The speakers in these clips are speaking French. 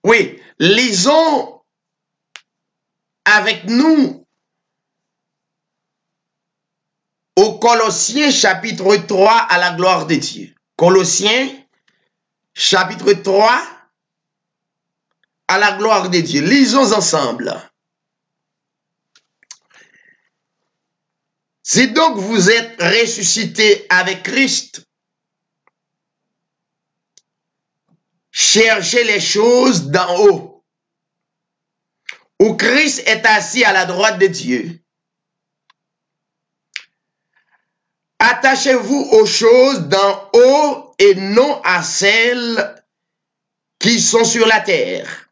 Oui, lisons avec nous au Colossiens chapitre 3 à la gloire de Dieu. Colossiens chapitre 3 à la gloire de Dieu. Lisons ensemble. Si donc vous êtes ressuscité avec Christ, cherchez les choses d'en haut, où Christ est assis à la droite de Dieu. Attachez-vous aux choses d'en haut et non à celles qui sont sur la terre,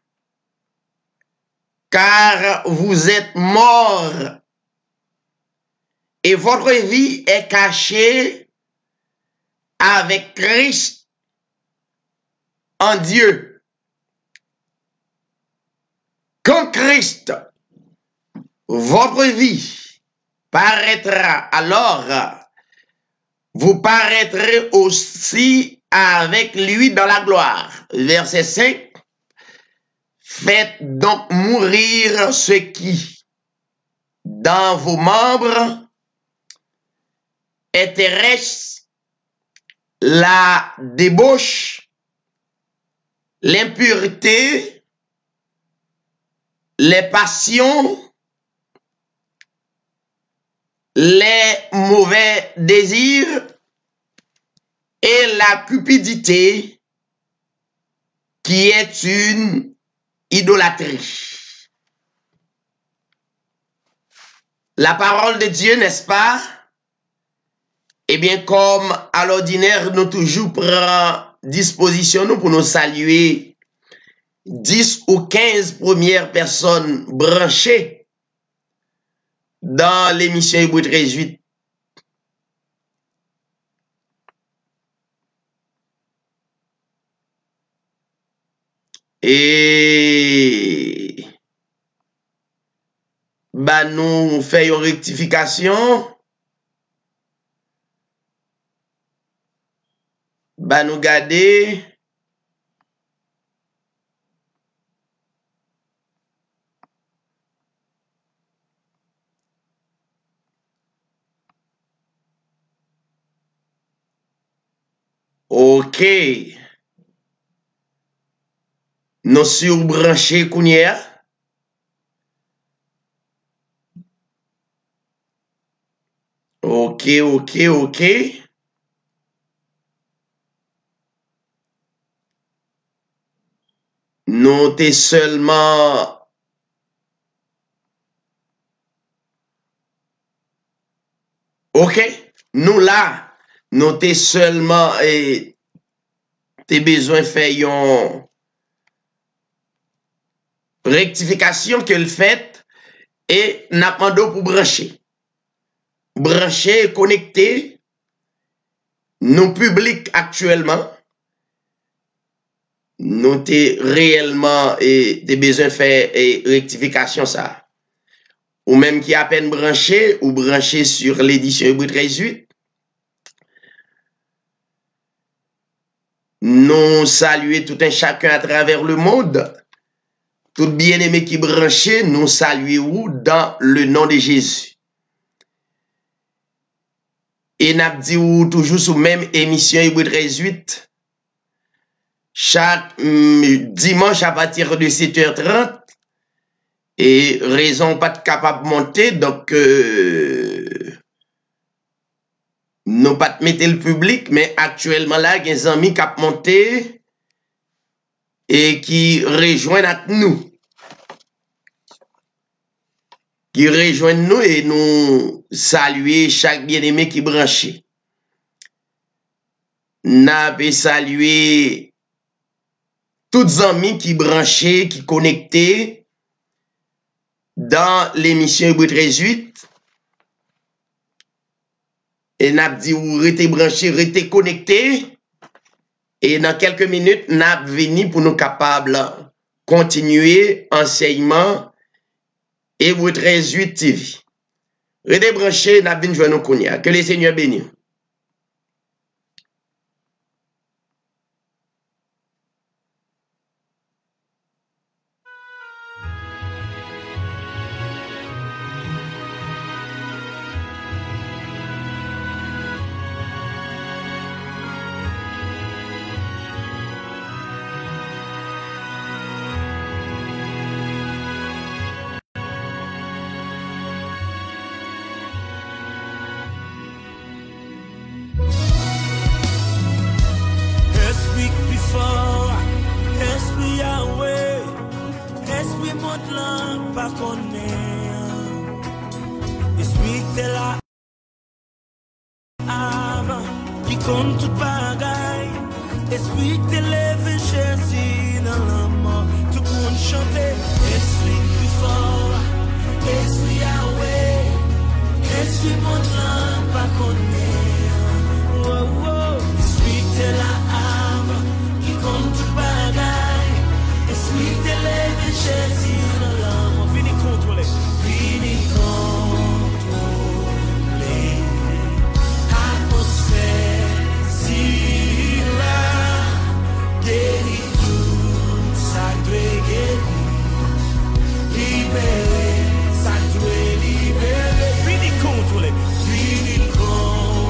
car vous êtes morts et votre vie est cachée avec Christ en Dieu. Quand Christ, votre vie, paraîtra, alors vous paraîtrez aussi avec lui dans la gloire. Verset 5. Faites donc mourir ce qui, dans vos membres, est terrestre, la débauche, l'impureté, les passions, les mauvais désirs et la cupidité qui est une idolâtrie. La parole de Dieu, n'est-ce pas? Eh bien, comme à l'ordinaire, nous toujours prenons disposition nous pour nous saluer 10 ou 15 premières personnes branchées dans l'émission Hébreux 13:8. Et bah, nous faisons rectification. Bah, nous garder. Ok. Nous surbranchés Kounia. Ok. Nous t'es seulement. Ok. Nous là, nous t'es seulement et t'es besoin de faire une rectification que le fait et n'a pas d'eau pour brancher. Brancher, connecter, nous public actuellement, nous t'es réellement et t'es besoin de faire et rectification ça. Ou même qui à peine branché ou branché sur l'édition Hébreux 13:8. Nous saluer tout un chacun à travers le monde. Tout bien-aimé qui branché, nous saluons dans le nom de Jésus. Et n'a dit toujours sous même émission Hébreux 13:8. Chaque dimanche à partir de 7h30. Et raison pas de capable de monter, donc nous pas de mettre le public, mais actuellement là, il y a des amis qui ont monté et qui rejoignent nous. Qui rejoignent nous et nous saluer chaque bien-aimé qui branché. N'a pas saluer tous les amis qui branchés, qui connectés dans l'émission Hébreux 13:8. Et n'a dit ou restez branché, restez connecté. Et dans quelques minutes, n'a venu pour nous capables continuer enseignement Hébreux 13:8 TV. Restez branché, n'a venu joindre nous connaître. Que le Seigneur bénisse. fort, esprit Yahweh, esprit monte là, pas connaît. Esprit t'es là, avant, qui compte tout bagaille. Esprit t'élève, Jésus dans la mort, tout le monde chante. Esprit plus fort, esprit Yahweh, esprit monte là, pas connaît. Oh, oh. Esprit t'es là, avant, qui compte tout bagaille. Esprit t'élève, Jésus dans la mort. Vini contrôler, vini contrôler. Atmosphère, si là, guéris tout, ça doit guérir. Libéré, ça doit libérer. Vini contrôler, vini contrôler.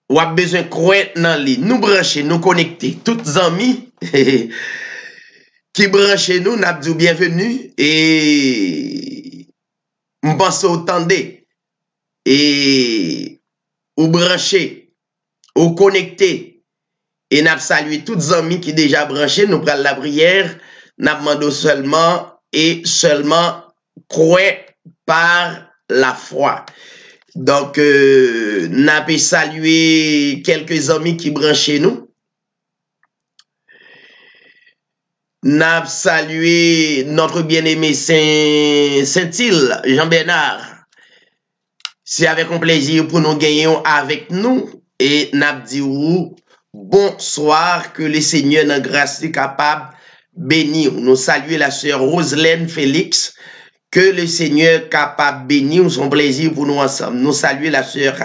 ou a besoin croire dans lui, nous brancher, nous connecter, toutes amis qui branchent nous, n'a dit bienvenue et m'pense autant et ou brancher, ou connecter et n'a salué toutes les amis qui déjà branchés, nous prenons la prière, n'a demandé seulement et seulement croire par la foi. Donc, n'a pas salué quelques amis qui branchaient nous. N'a salué notre bien-aimé Saint-Île, Jean-Bernard. C'est avec un plaisir pour nous gagner avec nous. Et n'a dit bonsoir, que le Seigneur dans grâce est capable bénir. Nous saluons la sœur Roselaine Félix. Que le Seigneur capable bénir, son plaisir pour nous ensemble. Nous saluons la sœur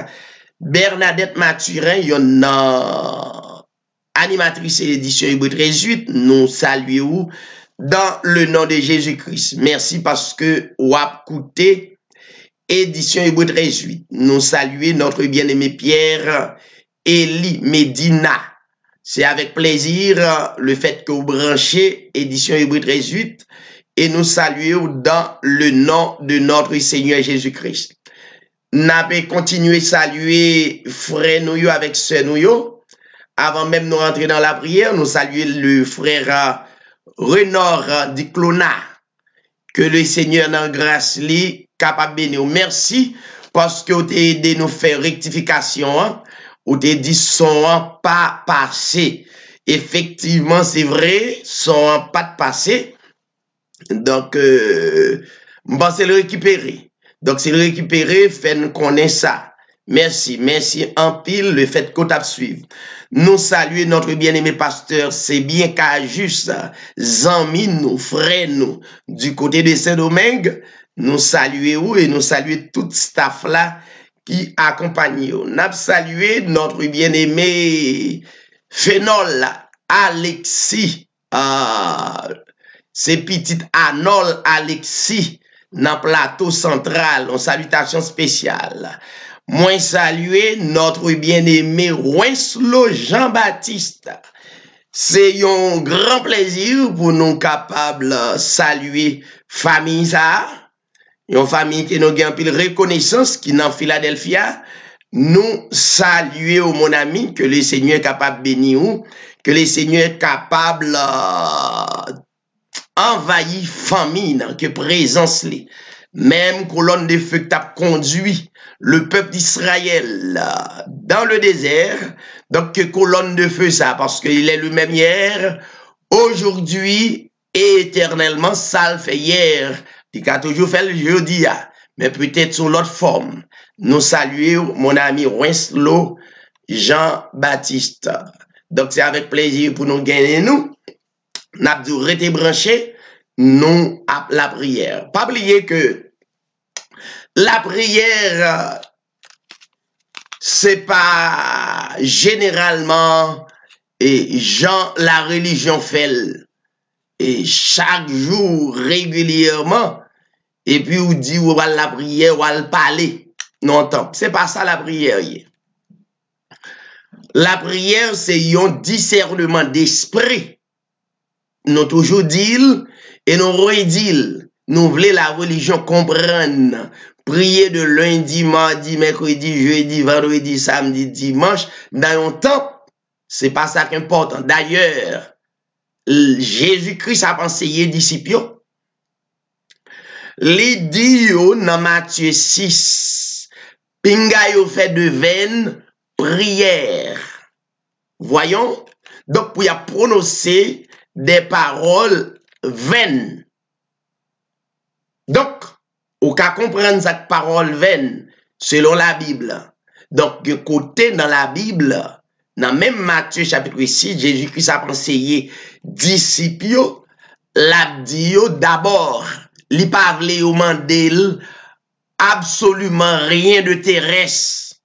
Bernadette Mathurin, une animatrice de l'édition Hébreu 13:8. Nous saluons dans le nom de Jésus-Christ. Merci parce que vous avez écouté édition Hébreu 13:8. Nous saluons notre bien-aimé Pierre Eli Medina. C'est avec plaisir le fait que vous branchez édition Hébreu 13:8. Et nous saluons dans le nom de notre Seigneur Jésus-Christ. Nous avons continué à saluer frère nous avec sœur nous. Avant même de rentrer dans la prière, nous saluons le frère Renard Diclona. Que le Seigneur dans grâce lui capable de bénir. Merci parce que vous avez aidé nous faire rectification. Vous avez dit son pas passé. Effectivement, c'est vrai, son pas de passé. Donc, c'est le récupérer. Donc, c'est le récupérer, fait nous connaître ça. Merci, merci en pile le fait qu'on t'a suivi. Nous saluons notre bien-aimé pasteur, c'est bien qu'à juste, amis, nous, frères, nous, du côté de Saint-Domingue, nous saluons et nous saluons tout staff là qui accompagne. Nous saluons notre bien-aimé Phénol, Alexis, c'est petit Arnold Alexis dans le plateau central, en salutation spéciale. Moi saluer notre bien-aimé Winslow Jean-Baptiste. C'est un grand plaisir pour nous capables saluer famille ça. Une famille qui nous gagne pile reconnaissance qui dans Philadelphia. Nous saluer mon ami que le Seigneur est capable de bénir, que le Seigneur est capable envahi famille que présence li. Même colonne de feu qui a conduit le peuple d'Israël dans le désert. Donc que colonne de feu ça parce qu'il est le même hier, aujourd'hui et éternellement. Ça le fait hier, il a toujours fait le jeudi, mais peut-être sous l'autre forme. Nous saluons mon ami Winslow Jean-Baptiste. Donc c'est avec plaisir pour nous gagner nous. N'a dû rester branché, nous à la prière. Pas oublier que la prière, c'est pas généralement et la religion fait et chaque jour régulièrement et puis on dit ou va la prière ou va le parler. Non, c'est pas ça la prière. La prière c'est un discernement d'esprit. Nous toujours dit et nous redit, nous voulons la religion comprendre, prier de lundi, mardi, mercredi, jeudi, vendredi, samedi, dimanche, dans un temps, c'est pas ça qui est important. D'ailleurs, Jésus-Christ a enseigné disciples. Les dit dans Matthieu 6, pinga yo fait de vaine prière. Voyons, donc pour y prononcer des paroles vaines. Donc, au cas comprendre cette parole vaine, selon la Bible. Donc, de côté dans la Bible, dans même Matthieu chapitre 6, Jésus-Christ a enseigné disciples, l'a dit d'abord, li pa vle yo mandel absolument rien de terrestre.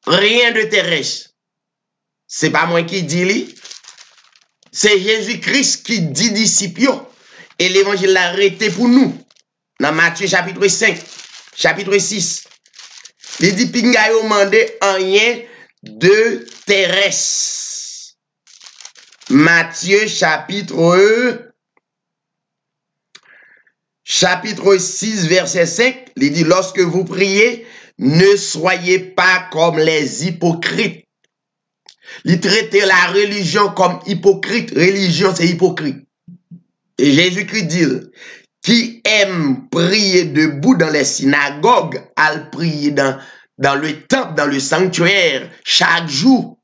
Rien de terrestre. C'est pas moi qui dis li. C'est Jésus-Christ qui dit disciples. Et l'évangile l'a arrêté pour nous. Dans Matthieu chapitre 5, chapitre 6. Il dit pinga yo mande rien de terrestre. Matthieu chapitre 6 verset 5, il dit lorsque vous priez, ne soyez pas comme les hypocrites. Il traite la religion comme hypocrite. Religion c'est hypocrite. Et Jésus-Christ dit qui aime prier debout dans les synagogues, à prier dans le temple, dans le sanctuaire, chaque jour.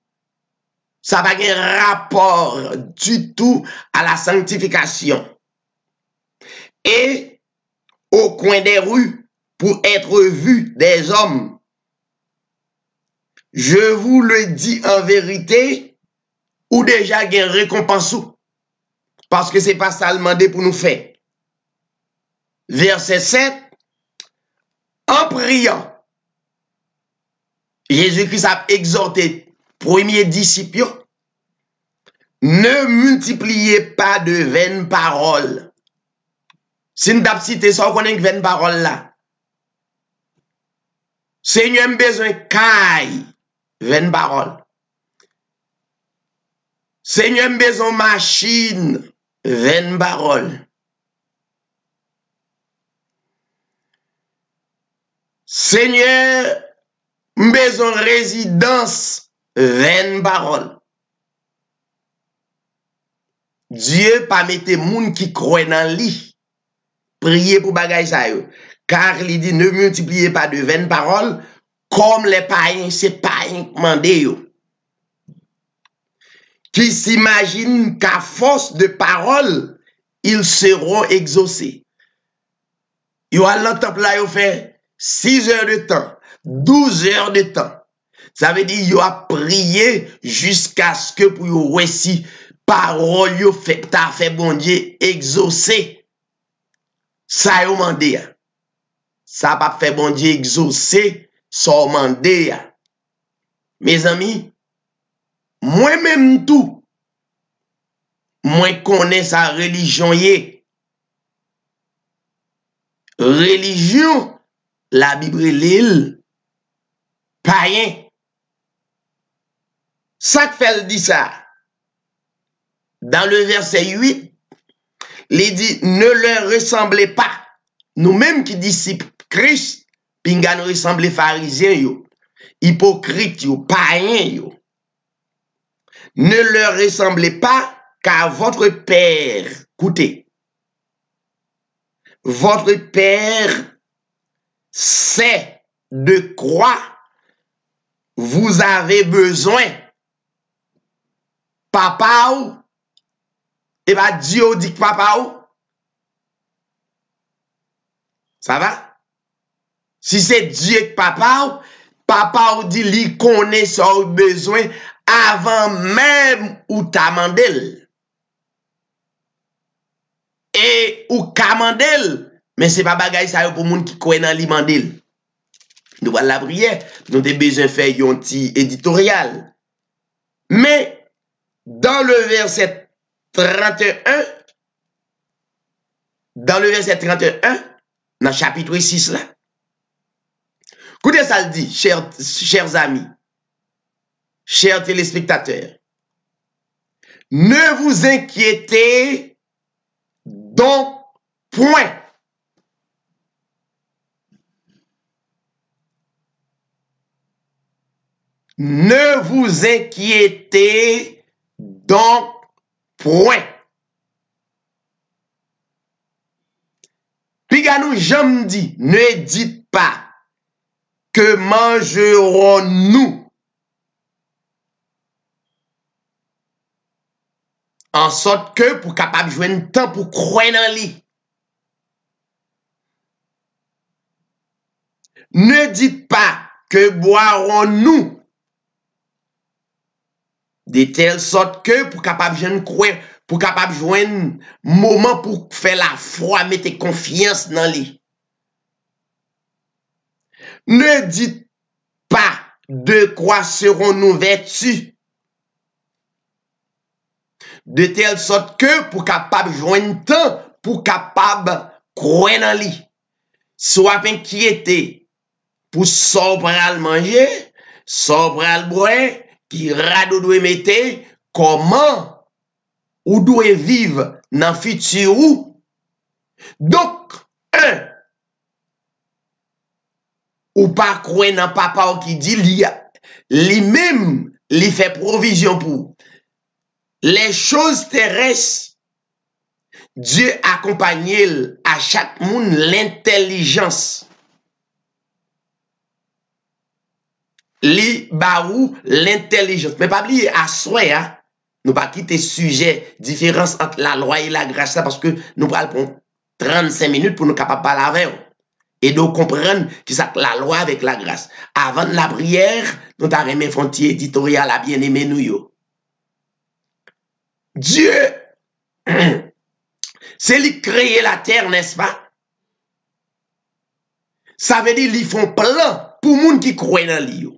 Ça n'a pas un rapport du tout à la sanctification. Et au coin des rues, pour être vu des hommes. Je vous le dis en vérité, ou déjà il y a une récompense. Parce que c'est pas ça le demander pour nous faire. Verset 7, en priant, Jésus-Christ a exhorté premier disciple, ne multipliez pas de vaines paroles. Si nous avons cité ça, on connaît une vaine parole là. Seigneur a besoin de caille, vaine parole. Seigneur a besoin de machine, vaine parole. Seigneur, maison résidence, vaine parole. Dieu pas mettre moun qui croit dans lui. Priez pour bagay sa yo. Car il dit ne multipliez pas de vaines paroles comme les païens, c'est païens mandé yo. Qui s'imaginent qu'à force de paroles, ils seront exaucés. Yo à l'entendre là yo fait 6 heures de temps, 12 heures de temps. Ça veut dire yo a prié jusqu'à ce que pour yo réussir parole yo fait ta fait bon Dieu exaucer. Ça yo mandé. Ça pas fait bon Dieu exaucer, ça mandé. Mes amis, moi-même tout, moi connais sa religion yé. Religion, la Bible l'île, païen. Ça que fait dit ça. Dans le verset 8, il dit, ne leur ressemblez pas. Nous-mêmes qui disciples Christ, pinga nous ressemblez pharisiens, yo, hypocrites, yo, païens, yo. Ne leur ressemblez pas, car votre Père, écoutez, votre Père sait de quoi vous avez besoin. Papa ou, et bien Dieu dit papa ou. Ça va? Si c'est Dieu que papa ou dit li connaît son besoin avant même ou ta mandel. Et ou ka mandel, mais c'est pas bagay ça pour moun qui croit dans li mandel. Nous voilà la prière, nous avons besoin de faire un petit éditorial. Mais dans le verset 31, dans le chapitre 6 là, écoutez ça le dit, chers amis, chers téléspectateurs, ne vous inquiétez donc point. Ne vous inquiétez donc point. Puis nous j'aime dit, ne dites pas que mangerons-nous. En sorte que pour capable jouer un temps pour croire dans lui. Ne dites pas que boirons-nous. De telle sorte que pour capable jouer croire, pour capable jouer un moment pour faire la foi, mettre confiance dans lui. Ne dites pas de quoi serons-nous vêtus. De telle sorte que pour capable joindre temps, pour capable croire dans lui. Soit inquiété, pour so pral manger, so pral boire, qui rado doit mettre, comment ou doit vivre dans futur ou. Donc, ou pas croire dans papa qui dit lui-même, lui fait provision pour les choses terrestres. Dieu accompagne à chaque monde l'intelligence. Li baou l'intelligence. Mais pas oublier à soi, hein, nous pas quitter sujet, différence entre la loi et la grâce, parce que nous prenons 35 minutes pour nous capables de parler avec eux. Et de comprendre que c'est la loi avec la grâce. Avant la prière, nous avons remis un fontier éditorial à bien-aimé nous yo. Dieu, c'est lui créer la terre, n'est-ce pas? Ça veut dire qu'ils font plan pour les gens qui croient dans lui.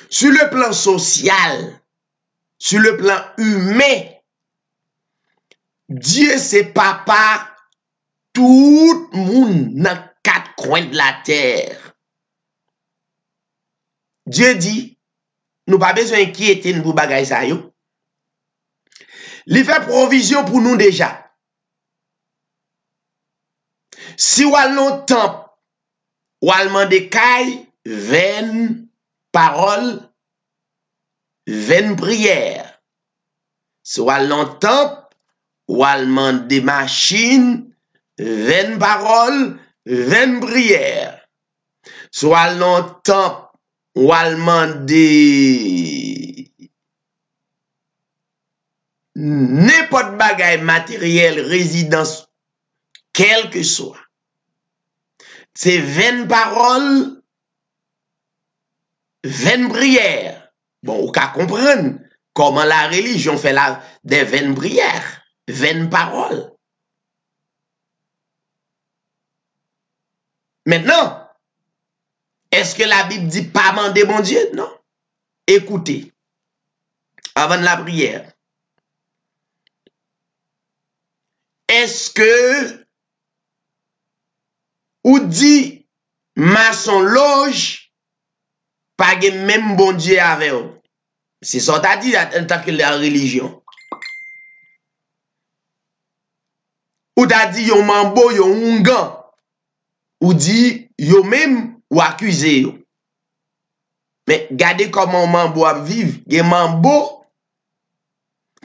Sur le plan social, sur le plan humain, Dieu c'est papa tout le monde dans 4 coins de la terre. Dieu dit, nous pas besoin d'inquiéter nous pour bagay ça yo. Il fait provision pour nous déjà. Si ou al non temple, ou al mande kay, 20 paroles, 20 prières. Si ou al non temple, ou al mande machine, 20 paroles, 20 prières. Si ou al non temple, ou al mande n'importe bagay matériel, résidence, quel que soit. C'est 20 paroles, 20 prières. Bon, on peut comprendre comment la religion fait des 20 prières, 20 paroles. Maintenant, est-ce que la Bible dit pas demander mon Dieu? Non. Écoutez, avant de la prière. Est-ce que ou dit maçon loge pas même bon Dieu avec eux? C'est ça t'a dit en tant que la religion. Ou t'a dit yon mambo yon ungan. Ou dit yon même ou accusé yo. Mais regardez comment mambo a vivre. Yon mambo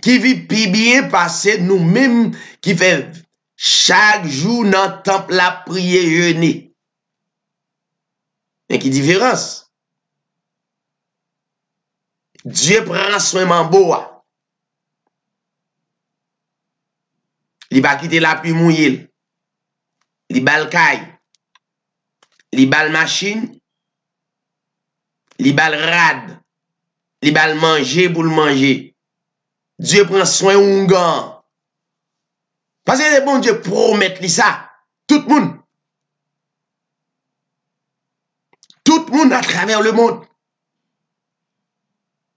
qui vit plus bien passer nous-mêmes qui fait chaque jour dans le temple la prière jeûner. Mais qui différence? Dieu prend soin mamboa. Il va quitter la pluie mouillée. Il va le caille. Il va le machine. Il va le rad. Il va le manger pour le manger. Dieu prend soin ou gan. Parce que le bon Dieu promet ça. Tout le monde. Tout le monde à travers le monde.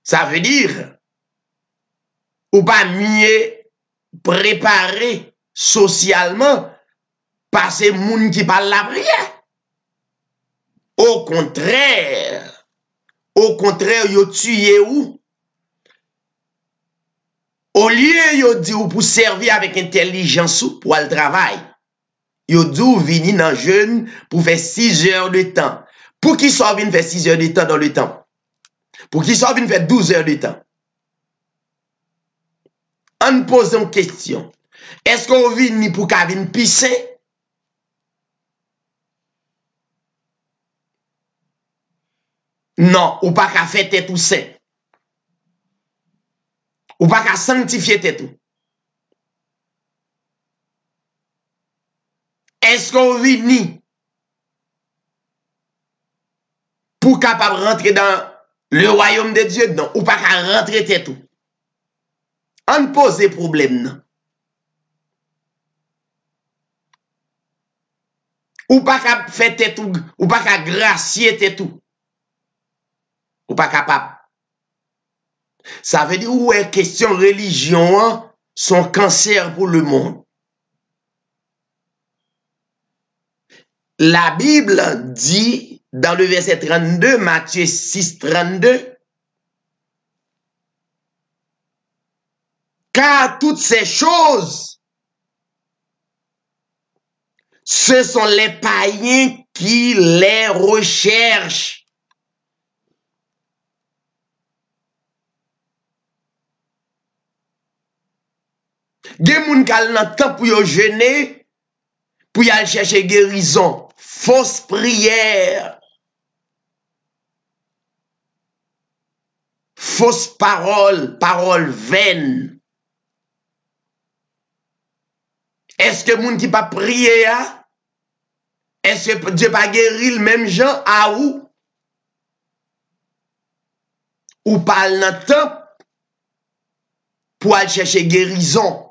Ça veut dire, ou pas mieux préparer socialement par ces gens qui parlent la prière. Au contraire, yo tué ou. Au lieu yo dit ou pour servir avec intelligence ou pour le travail, yo dit ou vini dans jeûne pour faire 6 heures de temps. Pour qui soit vini faire 6 heures de temps dans le temps? Pour qui soit vini faire 12 heures de temps? On pose une question. Est-ce qu'on vini pour qu'à vini pisser? Non, ou pas qu'à faire tête ou saint. Ou pas qu'à sanctifier tête ou. Est-ce qu'on vini pour capable rentrer dans le royaume de Dieu? Non, ou pas qu'à rentrer tête ou. On pose des problèmes, non. Ou pas qu'à faire tête ou pas qu'à gracier tête ou. Ou pas capable. Ça veut dire où est question religion, son cancer pour le monde. La Bible dit dans le verset 32, Matthieu 6, 32. Car toutes ces choses, ce sont les païens qui les recherchent. Gen moun kal nan temps pour yo jeûner, pour y aller chercher guérison, fausse prière, fausse parole, parole vaine. Est-ce que moun qui pas prier a? Est-ce que Dieu pas guéri le même gens à ou? Ou parle dans temps pour aller chercher guérison?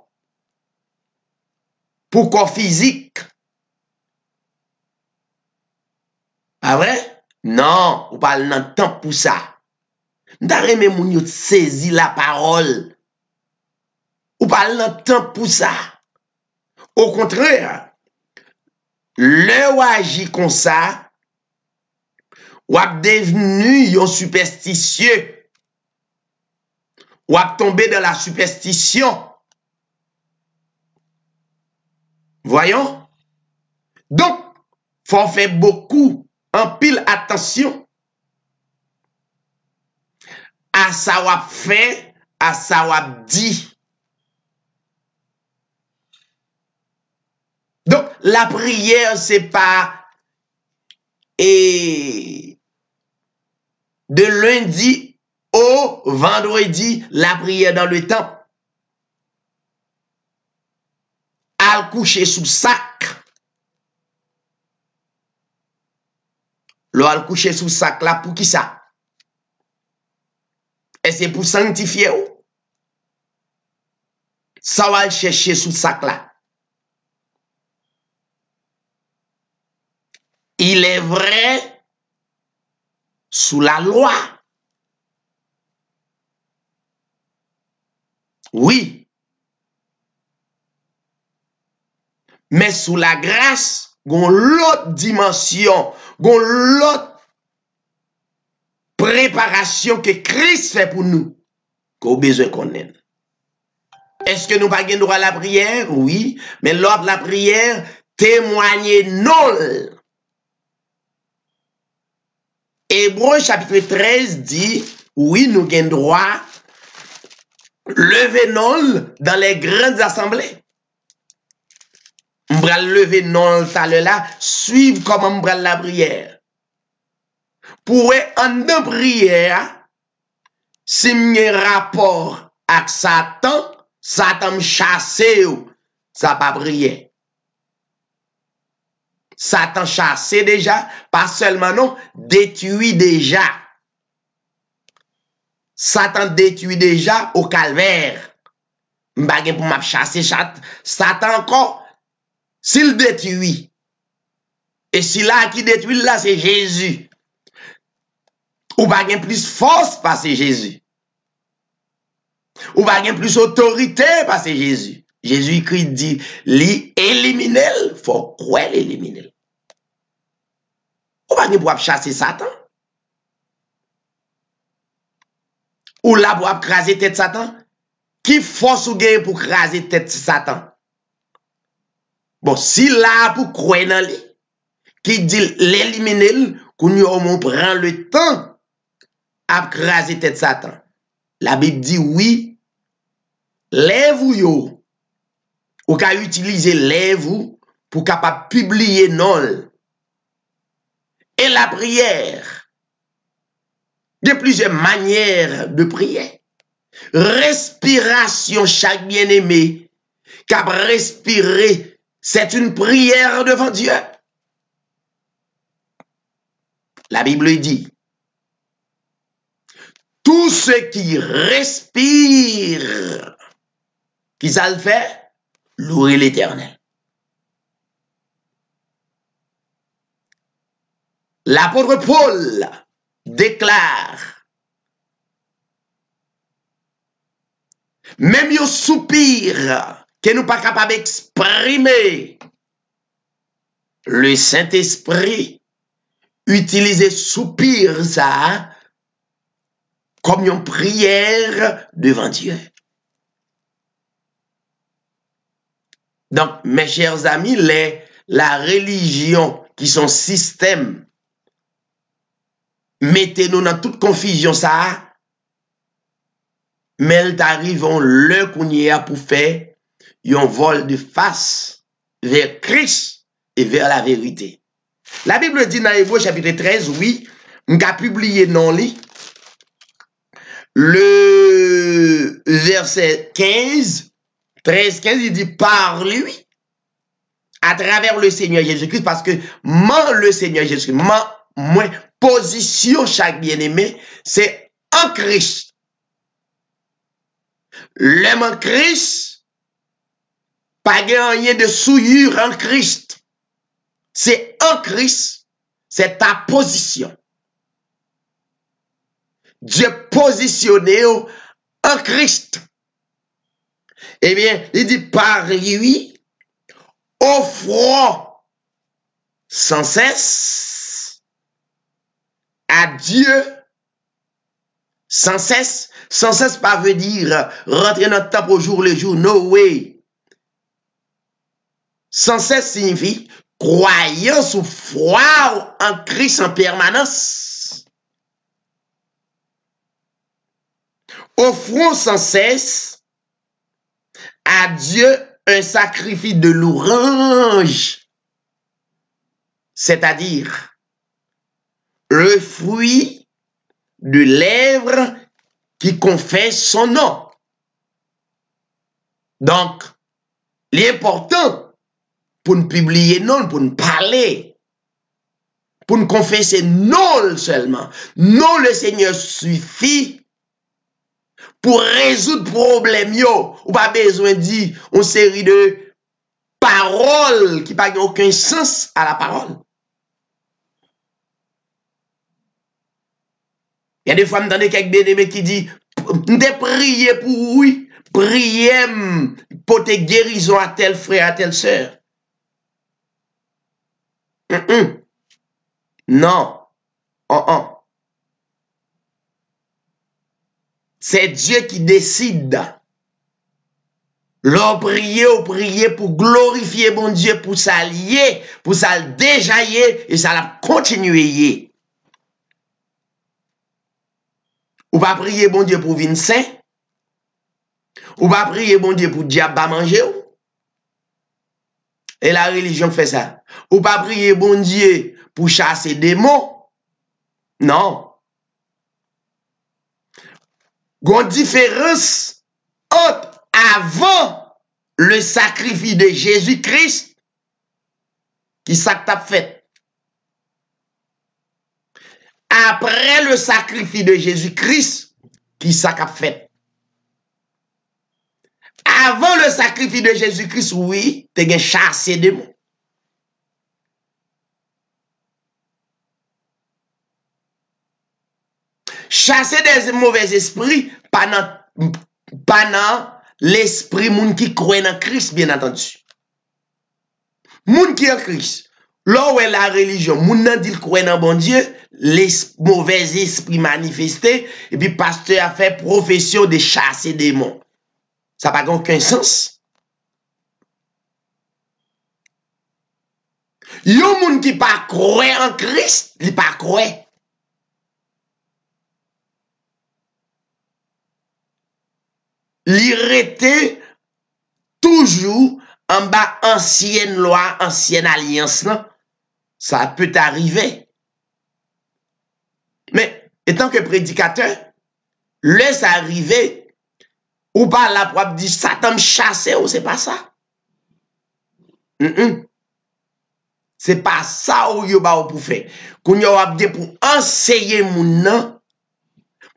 Pour corps physique. Pas vrai? Non, ou parle dans temps pour ça. N'tare même moun yo saisi la parole. Ou parle dans temps pour ça. Au contraire, le ou agi comme ça, ou ap devenu yon superstitieux. Ou ap tombé dans la superstition. Voyons? Donc, faut faire beaucoup, en pile attention à ça wap fait, à ça wap dit. Donc, la prière, c'est pas de lundi au vendredi, la prière dans le temple. Al coucher sous sac. Al coucher sous sac là pour qui ça? Et c'est pour sanctifier ou? Ça va le chercher sous sac là. Il est vrai sous la loi. Oui. Mais sous la grâce, gon l'autre dimension, gon l'autre préparation que Christ fait pour nous, qu'on a besoin qu'on ait. Est-ce que nous pas droit à la prière? Oui. Mais lors de la prière, témoigner non. Hébreux chapitre 13 dit, oui, nous avons droit, lever non dans les grandes assemblées. M'bral lever non tal là, suivre comment m'bral la prière. Pour en de prière, si m'y rapport avec Satan, Satan me chasse ou, ça pas prière. Satan chasse déjà, pas seulement non, détruit déjà. Satan détruit déjà au calvaire. M'bagé pour m'a chasser Satan encore. S'il détruit, et si là qui détruit là, c'est Jésus. Ou pas gain plus force parce que c'est Jésus. Ou pas gain plus autorité parce que c'est Jésus. Jésus Christ dit, li éliminer, faut quoi l'éliminer. Ou pas gain pour chasser Satan. Ou là pour craser tête Satan. Qui force ou gain pour craser tête Satan? Bon, si là pour croire dans lui, qui dit l'éliminer, qu'on y prend le temps à craser tête Satan. La Bible dit oui, lève-vous yo, ou qu'à utiliser lève-vous pour capable publier non. Et la prière, il y a plusieurs manières de prier. Respiration, chaque bien-aimé, cap respirer. C'est une prière devant Dieu. La Bible dit, tout ce qui respire, qui ça le fait, louer l'Éternel. L'apôtre Paul déclare, même yo soupir que nous pas capables d'exprimer, le Saint-Esprit utiliser soupir ça comme une prière devant Dieu. Donc, mes chers amis, la religion qui sont système, mettez-nous dans toute confusion ça, mais elles arrivent le qu'on y a pour faire un vol de face vers Christ et vers la vérité. La Bible dit dans Hébreux chapitre 13, oui, on a publié non li, le verset 15, 13-15, il dit par lui, à travers le Seigneur Jésus-Christ, parce que le Seigneur Jésus-Christ, moi, position chaque bien-aimé, c'est en Christ. L'homme en Christ, pas rien de souillure en Christ. C'est en Christ, c'est ta position. Dieu positionné en Christ. Eh bien, il dit par lui, offrons sans cesse à Dieu, sans cesse pas veut dire rentrer notre temps au jour le jour, no way. Sans cesse signifie croyance ou foi en Christ en permanence. Offrons sans cesse à Dieu un sacrifice de louange, c'est-à-dire le fruit de lèvres qui confesse son nom. Donc, l'important pour nous publier non, pour nous parler, pour nous confesser non seulement. Non, le Seigneur suffit pour résoudre problème yo. Ou pas besoin de dire une série de paroles qui n'ont aucun sens à la parole. Il y a des fois, m'entendez quelques bien-aimés qui disent, de prier pour oui, prier pour te guérison à tel frère, à telle sœur. Non. C'est Dieu qui décide. L'on prier pour glorifier bon Dieu, pour s'allier, pour ça le déjailler et ça la continuer. Ou pas prier bon Dieu pour vin saint. Ou pas prier bon Dieu pour diable pas manger. Et la religion fait ça. Ou pas prier bon Dieu pour chasser des démons. Non. Il y a une différence entre avant le sacrifice de Jésus-Christ qui ça t'a fait. Après le sacrifice de Jésus-Christ qui ça t'a fait. Avant le sacrifice de Jésus-Christ, oui, tu as chassé des démons. Chasser des mauvais esprits pendant l'esprit moun qui croit en Christ, bien entendu. Moun qui en Christ, là où est la religion, moun nan dit croit en bon Dieu, les mauvais esprits manifestés, et puis pasteur a fait profession de chasser des démons. Ça n'a pas aucun sens. Yon moun qui pas croit en Christ, il pas croit. L'irrité toujours en bas ancienne loi, ancienne alliance, non? Ça peut arriver. Mais, étant que prédicateur, laisse arriver, ou pas la propre dit, Satan me chasse, ou c'est pas ça. C'est pas ça ou yo ba ou pour faire. Qu'on yo abde pour enseigner moun nan,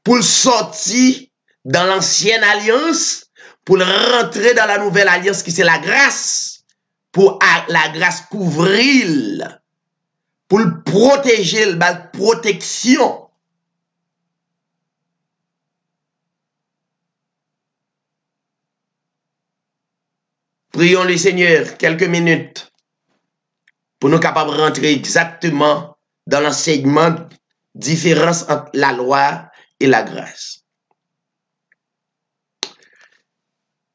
pour sortir dans l'ancienne alliance, pour rentrer dans la nouvelle alliance qui c'est la grâce, pour la grâce couvrir, pour le protéger, la protection. Prions le Seigneur quelques minutes pour nous capables de rentrer exactement dans l'enseignement, différence entre la loi et la grâce.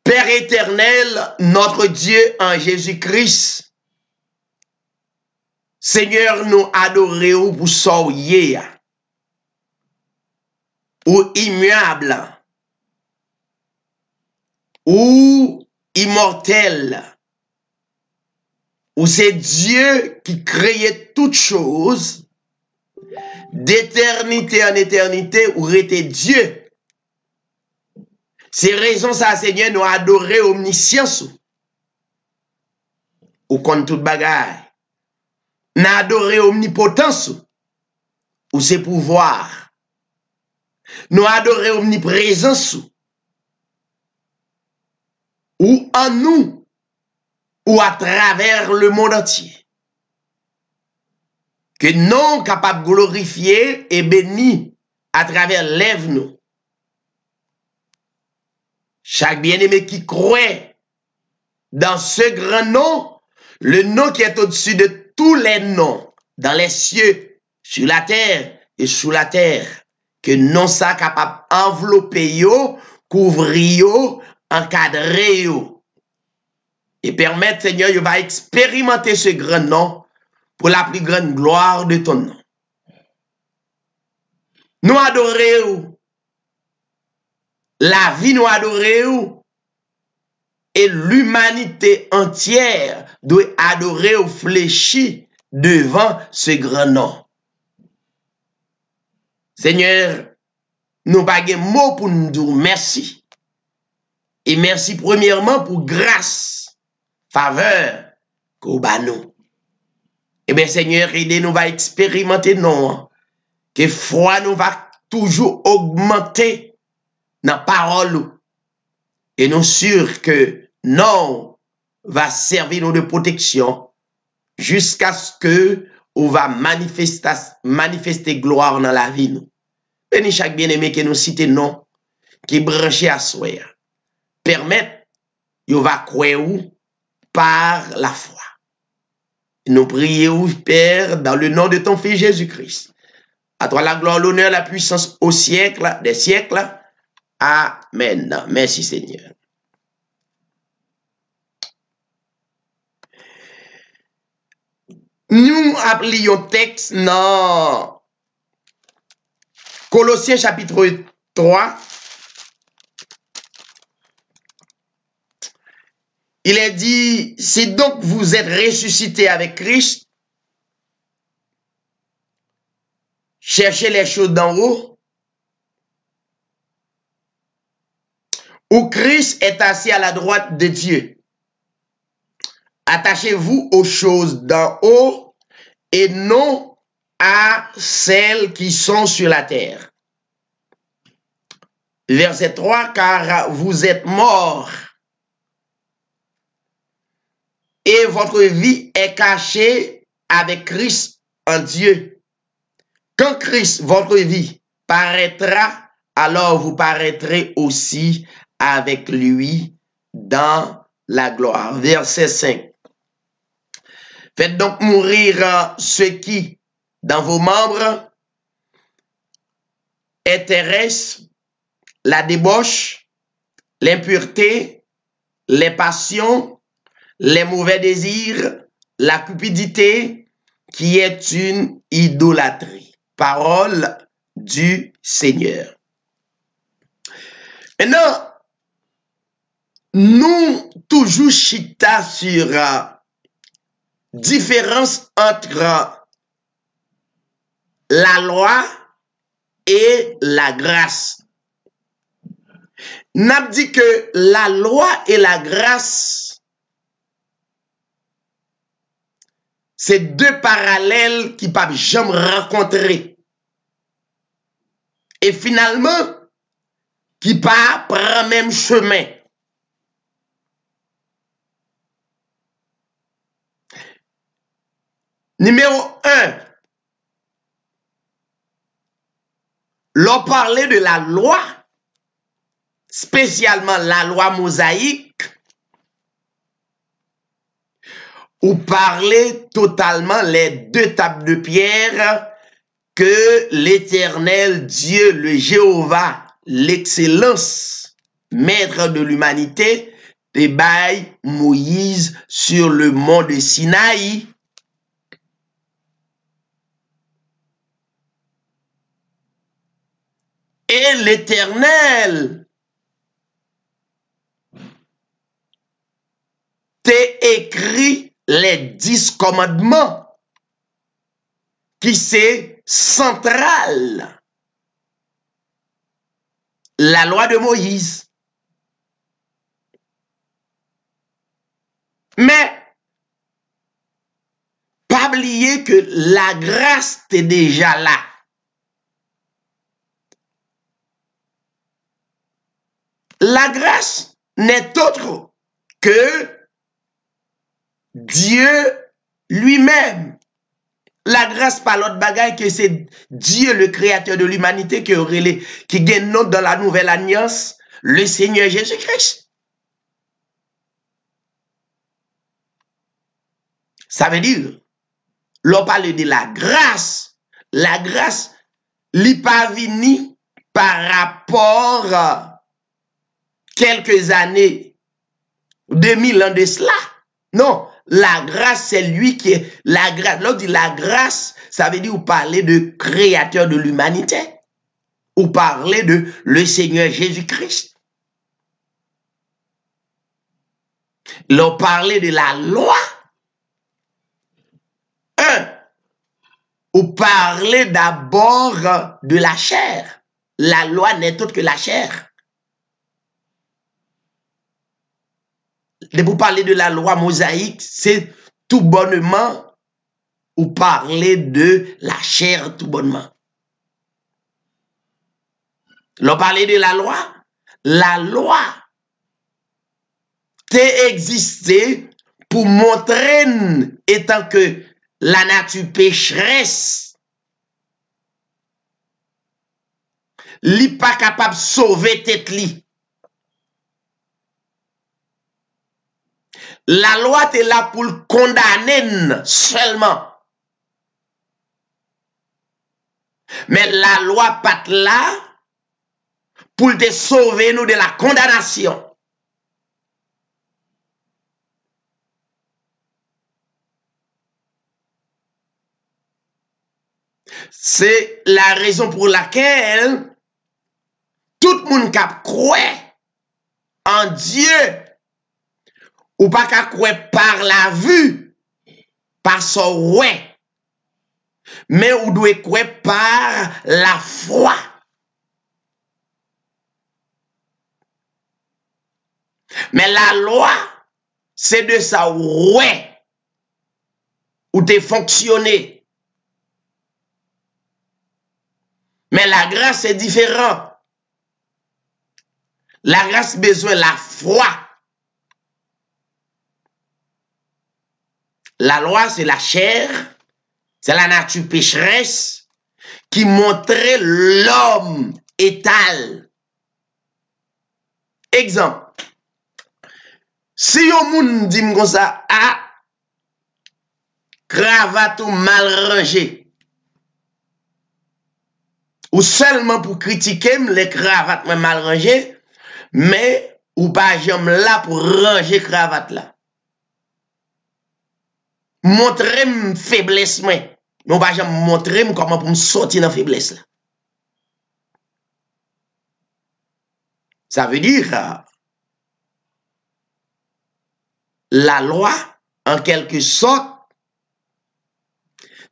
Père éternel, notre Dieu en Jésus-Christ, Seigneur, nous adorons pour soyez ou immuable ou immortel, ou c'est Dieu qui créait toutes choses, d'éternité en éternité, ou était Dieu. C'est raison ça, Seigneur, nous adorer omniscience, ou contre toute bagaille. Nous adorer omnipotence, ou ses pouvoirs. Nous adorer omniprésence, ou en nous, ou à travers le monde entier. Que nous capables de glorifier et bénir à travers l'œuvre nous. Chaque bien-aimé qui croit dans ce grand nom, le nom qui est au-dessus de tous les noms, dans les cieux, sur la terre et sous la terre, que non ça capable d'envelopper yo, couvrir yo, encadrer yo, et permettre, Seigneur, yo va expérimenter ce grand nom pour la plus grande gloire de ton nom. Nous adorons, la vie nous adorons, et l'humanité entière doit adorer ou fléchir devant ce grand nom. Seigneur, nous n'avons pas de mots pour nous dire merci. Et merci premièrement pour grâce, faveur, qu'au bas nous. Eh bien, Seigneur, aidez-nous à expérimenter non, que foi nous va toujours augmenter dans la parole. Et nous sûrs que non va servir nous de protection jusqu'à ce que on va manifester gloire dans la vie nous. Bénis chaque bien-aimé que nous citons non, qui est branché à soi. Permettre, il va croire par la foi. Nous prions, Père, dans le nom de ton Fils Jésus-Christ. À toi la gloire, l'honneur, la puissance au siècle des siècles. Amen. Merci Seigneur. Nous appelions texte dans Colossiens chapitre 3. Il est dit, si donc vous êtes ressuscité avec Christ, cherchez les choses d'en haut, où Christ est assis à la droite de Dieu. Attachez-vous aux choses d'en haut et non à celles qui sont sur la terre. Verset 3, car vous êtes morts et votre vie est cachée avec Christ en Dieu. Quand Christ, votre vie, paraîtra, alors vous paraîtrez aussi avec lui dans la gloire. Verset 5. Faites donc mourir ceux qui, dans vos membres, est terrestre, la débauche, l'impureté, les passions, les mauvais désirs, la cupidité, qui est une idolâtrie. Parole du Seigneur. Maintenant, nous toujours chita sur différence entre la loi et la grâce. N'a dit que la loi et la grâce, c'est deux parallèles qui ne peuvent jamais rencontrer. Et finalement, qui pas prend le même chemin. Numéro 1. L'on parlait de la loi, spécialement la loi mosaïque, ou parler totalement les deux tables de pierre que l'Éternel Dieu, le Jéhovah, l'excellence, maître de l'humanité, te baille Moïse sur le mont de Sinaï. Et l'Éternel t'ai écrit les 10 commandements qui c'est central. La loi de Moïse. Mais, pas oublier que la grâce t'est déjà là. La grâce n'est autre que Dieu lui-même. La grâce par l'autre bagaille que c'est Dieu le créateur de l'humanité qui gagne notre dans la nouvelle alliance, le Seigneur Jésus-Christ. Ça veut dire, l'on parle de la grâce, l'y pas vini par rapport à quelques années, 2000 ans de cela. Non, la grâce, c'est lui qui est la grâce. L'on dit la grâce, ça veut dire ou parler de créateur de l'humanité, ou parler de le Seigneur Jésus-Christ. L'on parlait de la loi. Ou parler d'abord de la chair. La loi n'est autre que la chair. De vous parler de la loi mosaïque, c'est tout bonnement ou parler de la chair tout bonnement. L'on parlait de la loi t'est existé pour montrer étant que la nature pécheresse, li pas capable de sauver tête li. La loi est là pour le condamner seulement. Mais la loi pas là pour te sauver nous de la condamnation. C'est la raison pour laquelle tout le monde qui croit en Dieu ou pas qu'à croire par la vue, par son ouais, mais ou doit croire par la foi. Mais la loi, c'est de ça ouais, ou t'es fonctionné. Mais la grâce est différent. La grâce besoin de la foi. La loi, c'est la chair, c'est la nature pécheresse qui montrait l'homme étal. Exemple. Si yon moun dit comme ça, ah, cravate ou mal rangé, ou seulement pour critiquer les cravates mal rangées, mais ou pas jamais là pour ranger cravate là. Montrer m faiblesse moi, mais pas jamais montrer comment pour me sortir dans faiblesse là. Ça veut dire la loi en quelque sorte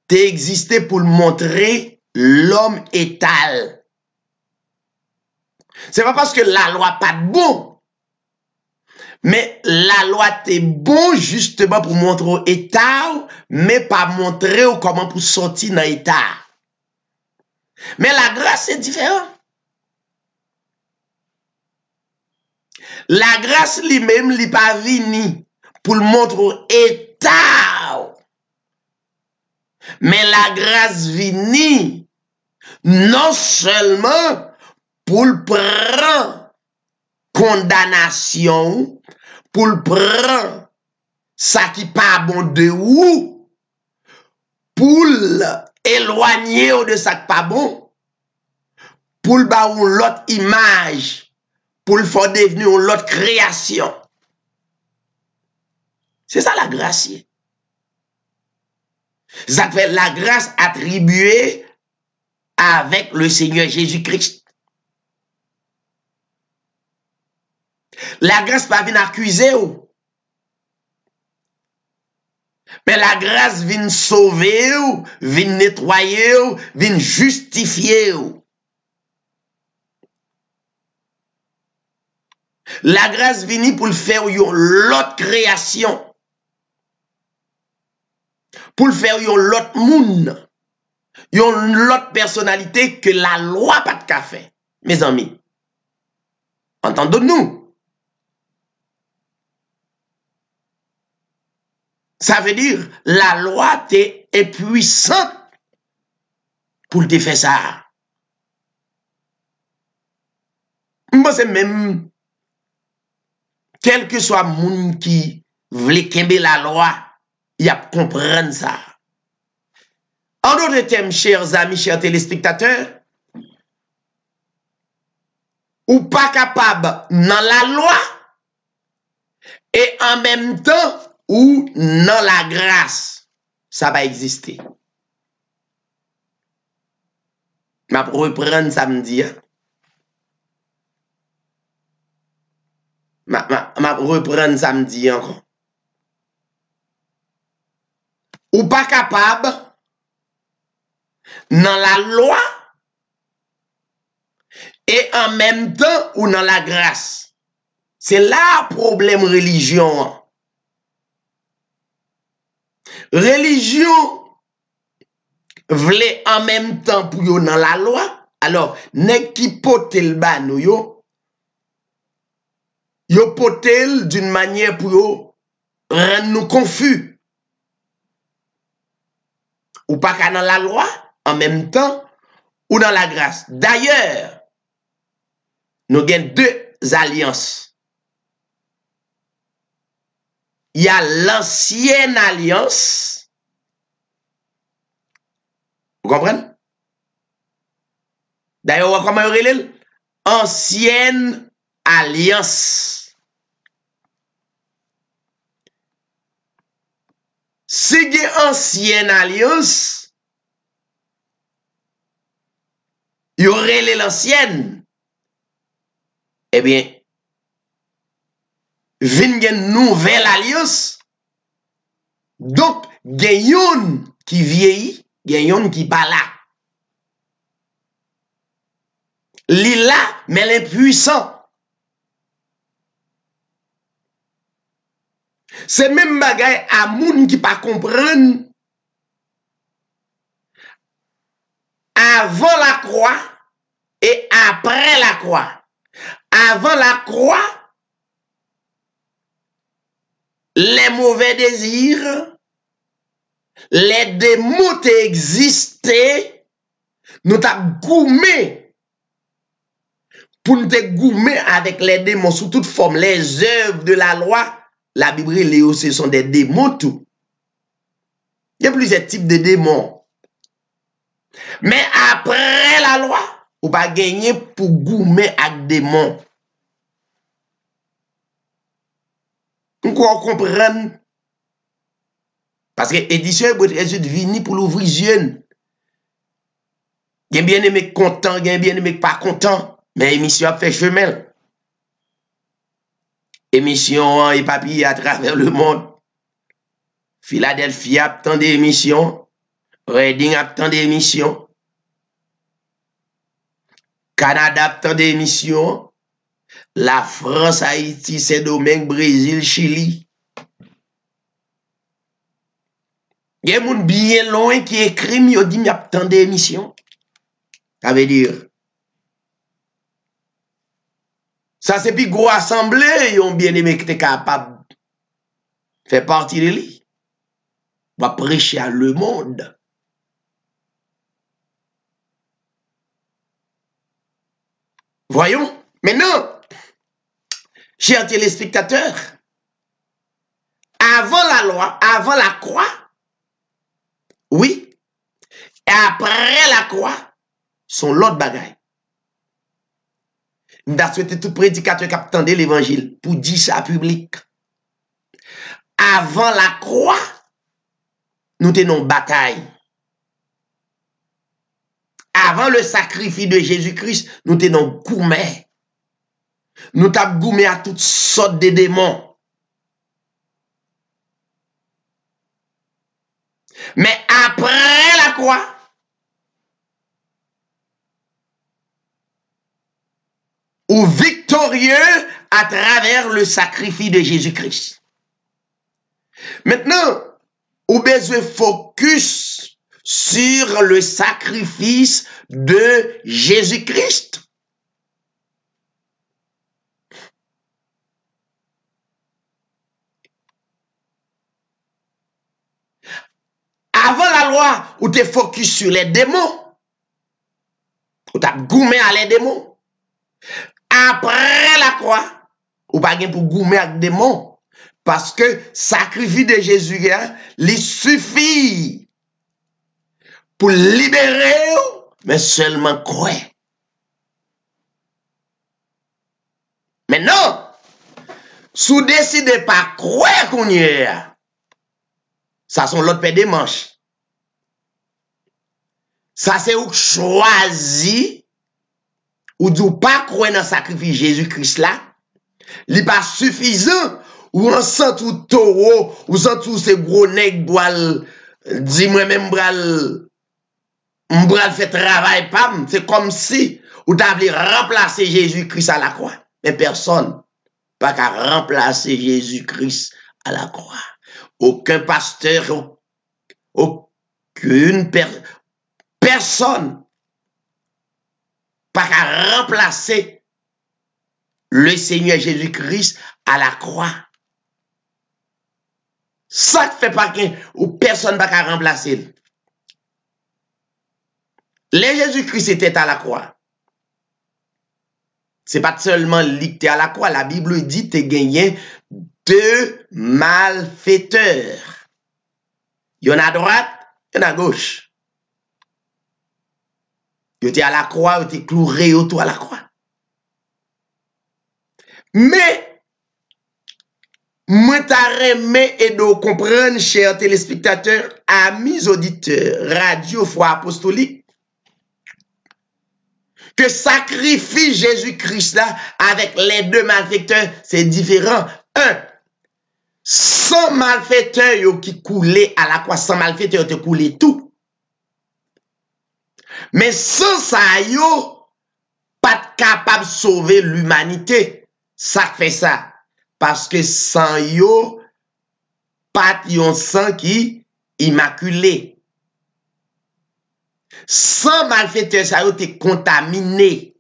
t'est existé pour montrer l'homme étal. C'est pas parce que la loi pas de bon. Mais la loi t'est bon justement pour montrer état, mais pas montrer comment pour sortir dans l'état. Mais la grâce est différente. La grâce lui-même, lui pas vini pour le montrer état. Mais la grâce vini non seulement pour le prendre condamnation, pour le prendre ça qui pas bon de ou pour éloigner de ça qui pas bon, pour le ba ou l'autre image, pour le faire devenir l'autre création. C'est ça la grâce. Ça fait la grâce attribuée avec le Seigneur Jésus-Christ. La grâce pas vient accuser ou. Mais la grâce vient sauver ou, vient nettoyer ou, vient justifier ou. La grâce vient pour le faire l'autre création. Pour le faire l'autre monde. L'autre personnalité que la loi pas de café. Mes amis. Entendons-nous. Ça veut dire, la loi est puissante pour te faire ça. Moi, c'est même, quel que soit le monde qui veut kembe la loi, il y a comprendre ça. En d'autres termes, chers amis, chers téléspectateurs, ou pas capable dans la loi et en même temps ou dans la grâce, ça va exister. Je vais reprendre samedi. Je vais reprendre samedi encore. Ou pas capable dans la loi et en même temps ou dans la grâce. C'est là le problème religion. Religion vle en même temps pour yo dans la loi. Alors, nek qui pote le ba nou yo pote d'une manière pour yo rendre nous confus. Ou pas qu'à dans la loi, en même temps, ou dans la grâce. D'ailleurs, nous avons deux alliances. Il y a l'ancienne alliance. Vous comprenez? D'ailleurs, comment on dit? Ancienne alliance. Si il y a ancienne alliance, il y aurait l'ancienne. Eh bien, vin une nouvelle alliance. Donc, il y a yon qui vieillit, il y a yon qui pas là. Li là, mais l'impuissant. C'est même bagay à moun qui pas comprendre. Avant la croix et après la croix. Avant la croix, les mauvais désirs, les démons existaient, nous t'a goumé pour nous te goumer avec les démons sous toute forme, les œuvres de la loi. La Bible, ce sont des démons tout. Il y a plusieurs types de démons. Mais après la loi, on va gagner pour goumer avec des démons. On comprend. Parce que l'édition est vini pour l'ouvrir jeune. Il y a bien aimé content, il y a bien aimé pas content. Mais l'émission a fait chemin. Émission et papier à travers le monde. Philadelphie a tant d'émissions. Reading a tant d'émissions. Canada a tant d'émissions. La France, Haïti, Saint-Domingue, Brésil, Chili. Il y a des gens bien loin qui écrivent, ils disent qu'il y a tant d'émissions. Ça veut dire. Ça, c'est plus gros assemblée, ils ont bien aimé que tu es capable de faire partie de lui. On va prêcher à le monde. Voyons. Maintenant, chers téléspectateurs, Avant la loi, avant la croix, oui, et après la croix, sont l'autre bagaille. Nous avons souhaité tout prédicateur qui attendait l'évangile pour dire ça public. Avant la croix, nous tenons bataille. Avant le sacrifice de Jésus-Christ, nous tenons gourmet. Nous t'avons gourmet à toutes sortes de démons. Mais après la croix, ou victorieux à travers le sacrifice de Jésus-Christ. Maintenant, ou besoin focus sur le sacrifice de Jésus-Christ. Avant la loi, ou te focus sur les démons, ou t'as gourmé à les démons. Après la croix, ou pas pour gourmé à les démons, parce que sacrifice de Jésus, il suffit pour libérer, mais seulement quoi. Mais non, si vous décidez pas croire qu'on y est, ça sont l'autre paire des manches. Ça c'est où choisi ou du pas croire dans le sacrifice Jésus-Christ là, il n'est pas suffisant ou on sent tout taureau ou sent tout ces gros nègres boal dis moi même bral fait travail pam, c'est comme si ou t'avais remplacé Jésus-Christ à la croix, mais personne pas qu'à remplacer Jésus-Christ à la croix. Aucun pasteur, aucune personne pas qu'à remplacer le Seigneur Jésus-Christ à la croix. Ça ne fait pas qu'un ou personne pas qu'à remplacer. Le Jésus-Christ était à la croix. C'est pas seulement lui qui était à la croix. La Bible dit que tu gagné 2 malfaiteurs. Il y en a à droite, il y en a à gauche. Il était à la croix, il était cloué autour à la croix. Mais, moi t'arrêter et de comprendre, chers téléspectateurs, amis auditeurs, Radio Foi Apostolique, que sacrifie Jésus-Christ là avec les 2 malfaiteurs, c'est différent. 1, 100 malfaiteurs qui coulaient à la croix, 100 malfaiteurs te coulaient tout. Mais sans ça, yo, pas capable de sauver l'humanité. Ça fait ça. Parce que sans yo, pas yon sang qui immaculé. Sans malfaiteurs, ça yo te contaminé.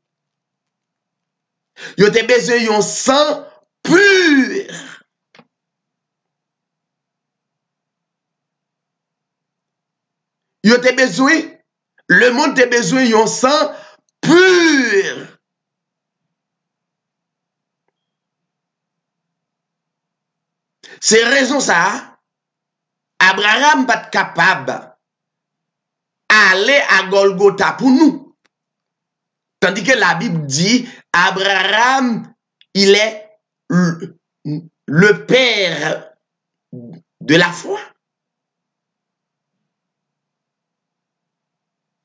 Yo te besoin yon sang pur. Yo te besoin, le monde te besoin yon sang pur. C'est raison ça. Abraham pas capable aller à Golgotha pour nous. Tandis que la Bible dit Abraham, il est le père de la foi.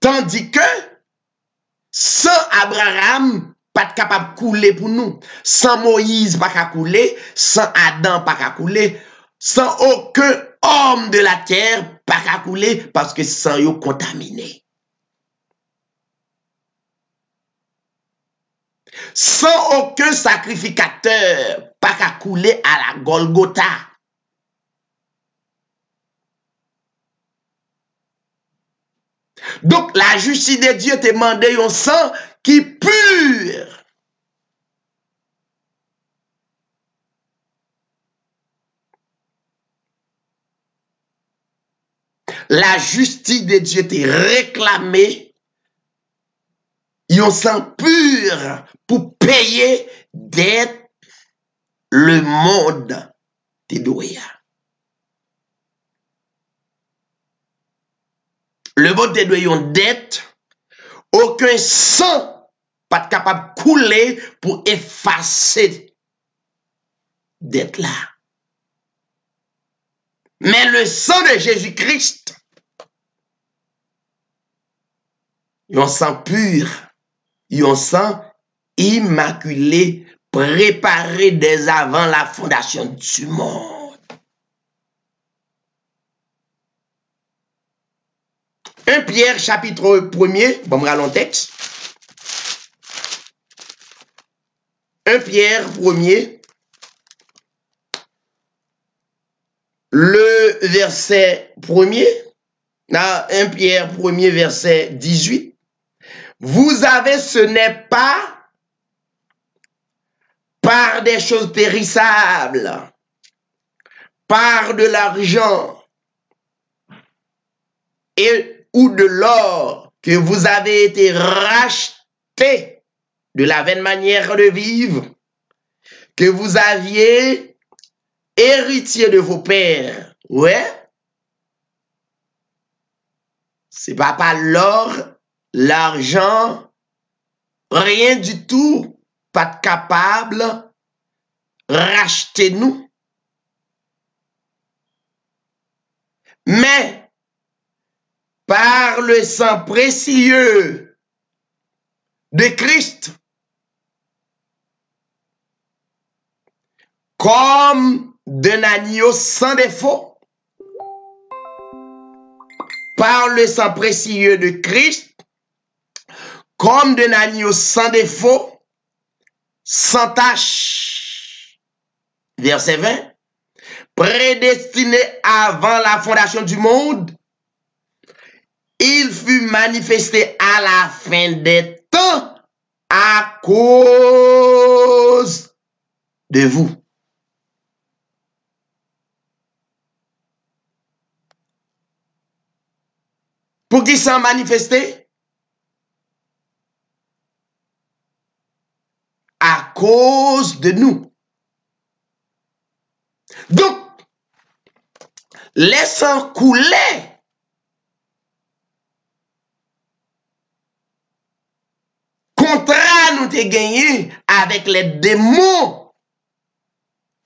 Tandis que sans Abraham, pas capable de couler pour nous. Sans Moïse, pas qu'à couler. Sans Adam, pas qu'à couler. Sans aucun homme de la terre, pas qu'à couler. Parce que sans eux contaminé. Sans aucun sacrificateur, pas qu'à couler à la Golgotha. Donc, la justice de Dieu te demande un sang qui est pur. La justice de Dieu te réclamé un sang pur pour payer d'être le monde te doya. le vote de une dette, aucun sang pas capable de couler pour effacer dette là. Mais le sang de Jésus-Christ, un sang pur, un sang immaculé, préparé dès avant la fondation du monde. 1 Pierre chapitre 1er, bon, me le texte. 1 Pierre 1er, le verset 1er, 1 Pierre 1er, verset 18. Vous avez, ce n'est pas par des choses périssables, par de l'argent et ou de l'or que vous avez été rachetés de la vaine manière de vivre que vous aviez héritier de vos pères. Ouais. C'est pas par l'or, l'argent, rien du tout, pas de capable, rachetez-nous. Mais, par le sang précieux de Christ, comme d'un agneau sans défaut, par le sang précieux de Christ, comme d'un agneau sans défaut, sans tache. Verset 20. Prédestiné avant la fondation du monde, il fut manifesté à la fin des temps à cause de vous. Pour qui s'en manifester? À cause de nous. Donc, laissant couler contrat nous t'ai gagné avec les démons,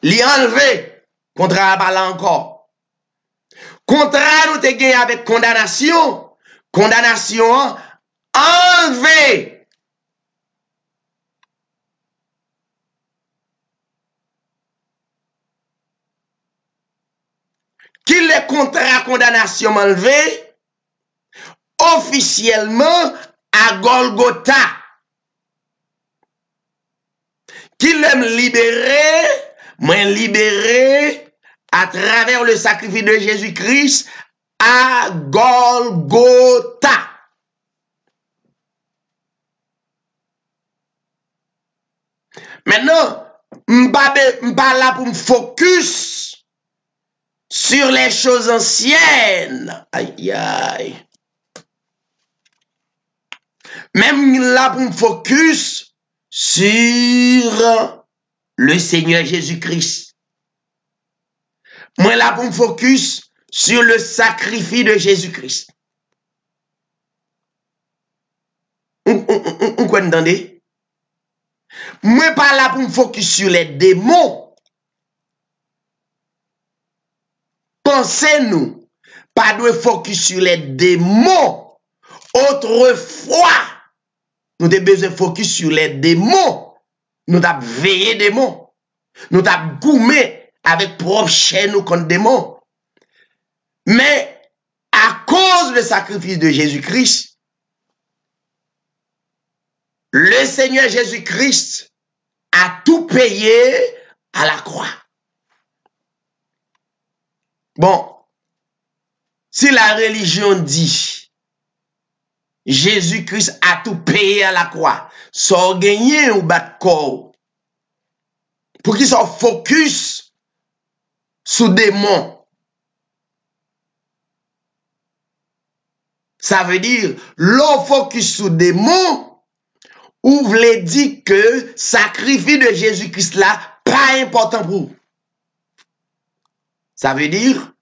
li enlevé, contrat pas là encore. Contrat nous t'ai gagné avec condamnation enlevé. Qui les contrats condamnation enlevé officiellement à Golgotha. Qui l'aime libérer, moi libéré à travers le sacrifice de Jésus-Christ à Golgotha. Maintenant, m'pas là pour me focus sur les choses anciennes. Aïe, aïe. Même là pour me focus sur le Seigneur Jésus-Christ. Moi là pour me focus sur le sacrifice de Jésus-Christ. On quoi entendez? Moi pas là pour me focus sur les démons. Pensez-nous, pas de focus sur les démons. Autrefois, nous avons besoin de focus sur les démons. Nous avons veillé démons. Nous avons goumé avec propre chaîne nous contre démons. Mais à cause du sacrifice de Jésus-Christ, le Seigneur Jésus-Christ a tout payé à la croix. Bon, si la religion dit Jésus-Christ a tout payé à la croix, ça gagné ou bat corps. Pour qu'ils soient focus sur des démons. Ça veut dire, l'on focus sur des démons, ou voulez dire que sacrifice de Jésus-Christ là, pas important pour vous. Ça veut dire,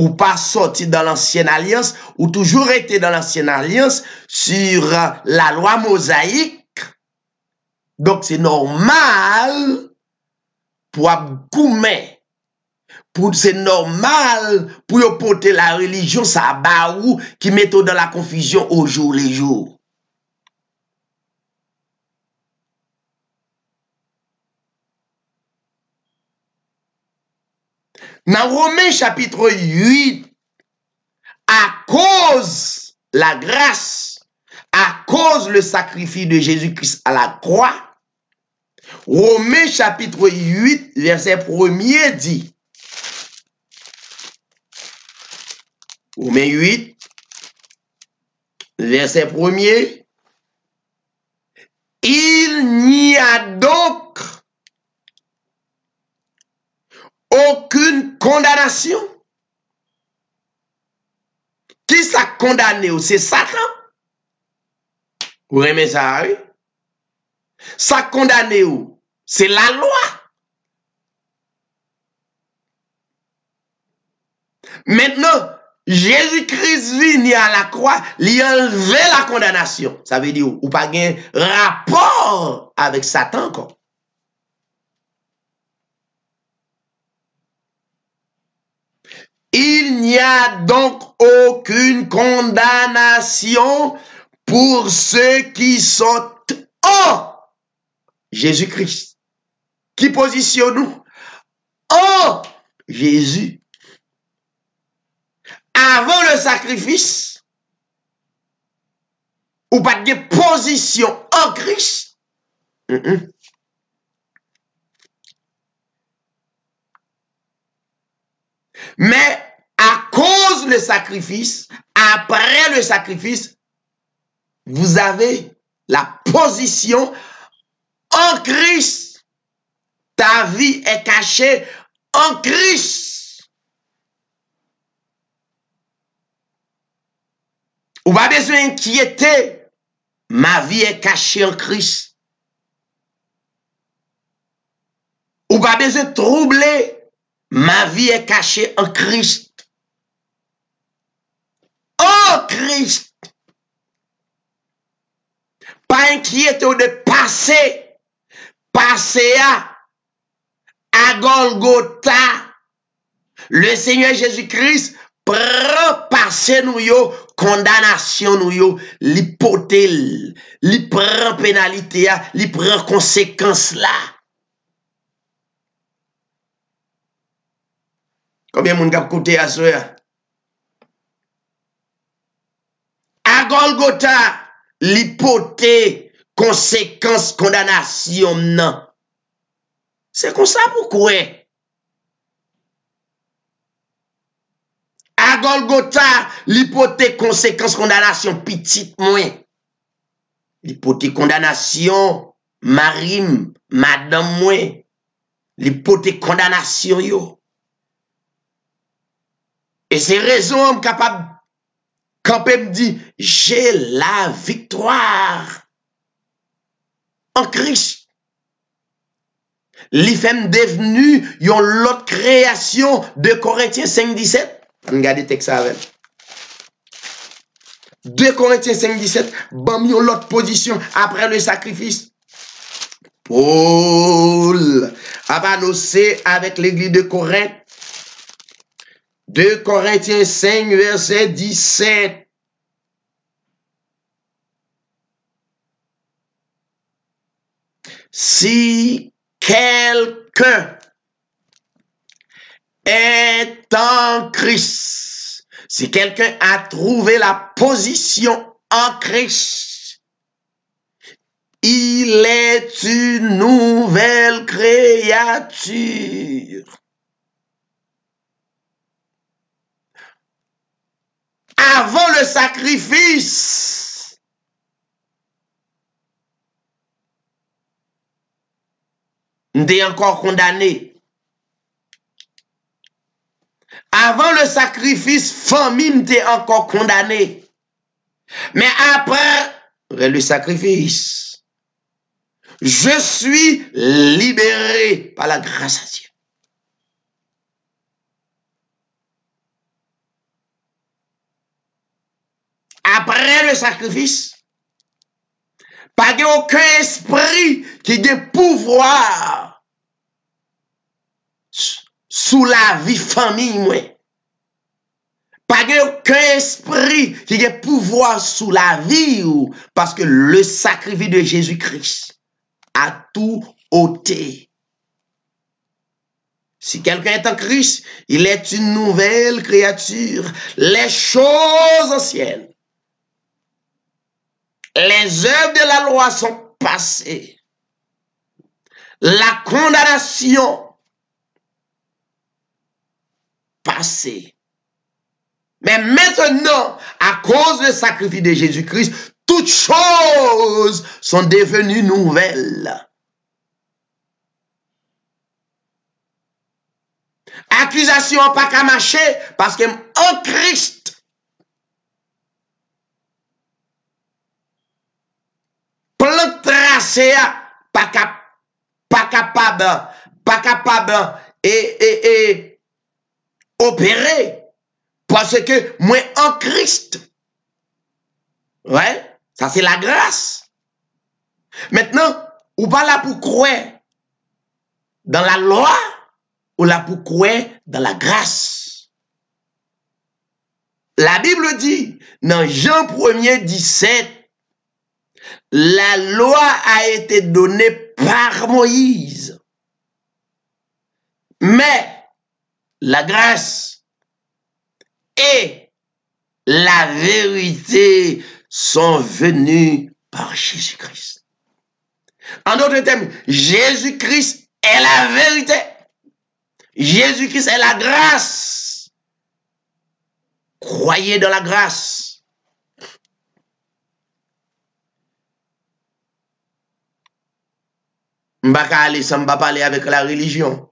ou pas sorti dans l'ancienne alliance, ou toujours été dans l'ancienne alliance sur la loi mosaïque. Donc c'est normal pour goumer, c'est normal pour porter la religion, ça baou qui met dans la confusion au jour les jours. Dans Romains chapitre 8, à cause la grâce, à cause le sacrifice de Jésus-Christ à la croix, Romains chapitre 8, verset 1er dit, Romains 8, verset 1er, il n'y a donc aucune condamnation. Qui s'a condamné? C'est Satan. Vous aimez ça, oui? Ça condamné où? C'est la loi. Maintenant, Jésus-Christ venu à la croix, il a enlevé la condamnation. Ça veut dire, ou pas un rapport avec Satan encore. Il n'y a donc aucune condamnation pour ceux qui sont en Jésus-Christ. Qui positionne nous? En Jésus. Avant le sacrifice, ou pas de position en Christ. Mais à cause du sacrifice, après le sacrifice, vous avez la position en Christ. Ta vie est cachée en Christ. Ou pas besoin d'inquiéter. Ma vie est cachée en Christ. Ou pas besoin de troubler. Ma vie est cachée en Christ. En Christ. Pas inquiété de passer. Passer à Golgotha. Le Seigneur Jésus-Christ prend passer nous yo, condamnation nous yo, l'hypothèse, li prend pénalité, li prend conséquence là. Combien de monde a coûté à ce? À Golgotha, l'hypothèse, conséquence, condamnation, non. C'est comme ça pourquoi? À Golgotha, l'hypothèse, conséquence, condamnation, petite moins. L'hypothèse, condamnation, marim, madame moins. L'hypothèse, condamnation, yo. Et c'est raison capable quand elle me dit j'ai la victoire en Christ. L'IFM devenu yon l'autre création de Corinthiens 5:17. Regardez le texte avec. 2 Corinthiens 5:17. Bon, yon l'autre position après le sacrifice. Paul a annoncé avec l'église de Corinthe. 2 Corinthiens 5, verset 17. Si quelqu'un est en Christ, si quelqu'un a trouvé la position en Christ, il est une nouvelle créature. Avant le sacrifice, on est encore condamné. Avant le sacrifice, famille était encore condamnée. Mais après le sacrifice, je suis libéré par la grâce à Dieu. aucun sacrifice, pas aucun esprit qui a pouvoir sous la vie famille, moi. Pas aucun esprit qui a pouvoir sous la vie, parce que le sacrifice de Jésus-Christ a tout ôté. Si quelqu'un est en Christ, il est une nouvelle créature. Les choses anciennes, les œuvres de la loi sont passées. La condamnation passée. Mais maintenant, à cause du sacrifice de Jésus-Christ, toutes choses sont devenues nouvelles. Accusation pas qu'à marcher parce que en Christ, plan tracé pas capable et opérer. Parce que moi en Christ, ouais, ça c'est la grâce. Maintenant, ou pas là pour croire dans la loi, ou là pour croire dans la grâce. La Bible dit, dans Jean 1er 17, la loi a été donnée par Moïse. Mais la grâce et la vérité sont venues par Jésus-Christ. En d'autres termes, Jésus-Christ est la vérité. Jésus-Christ est la grâce. Croyez dans la grâce. M'baka aller sans m'ba parler avec la religion.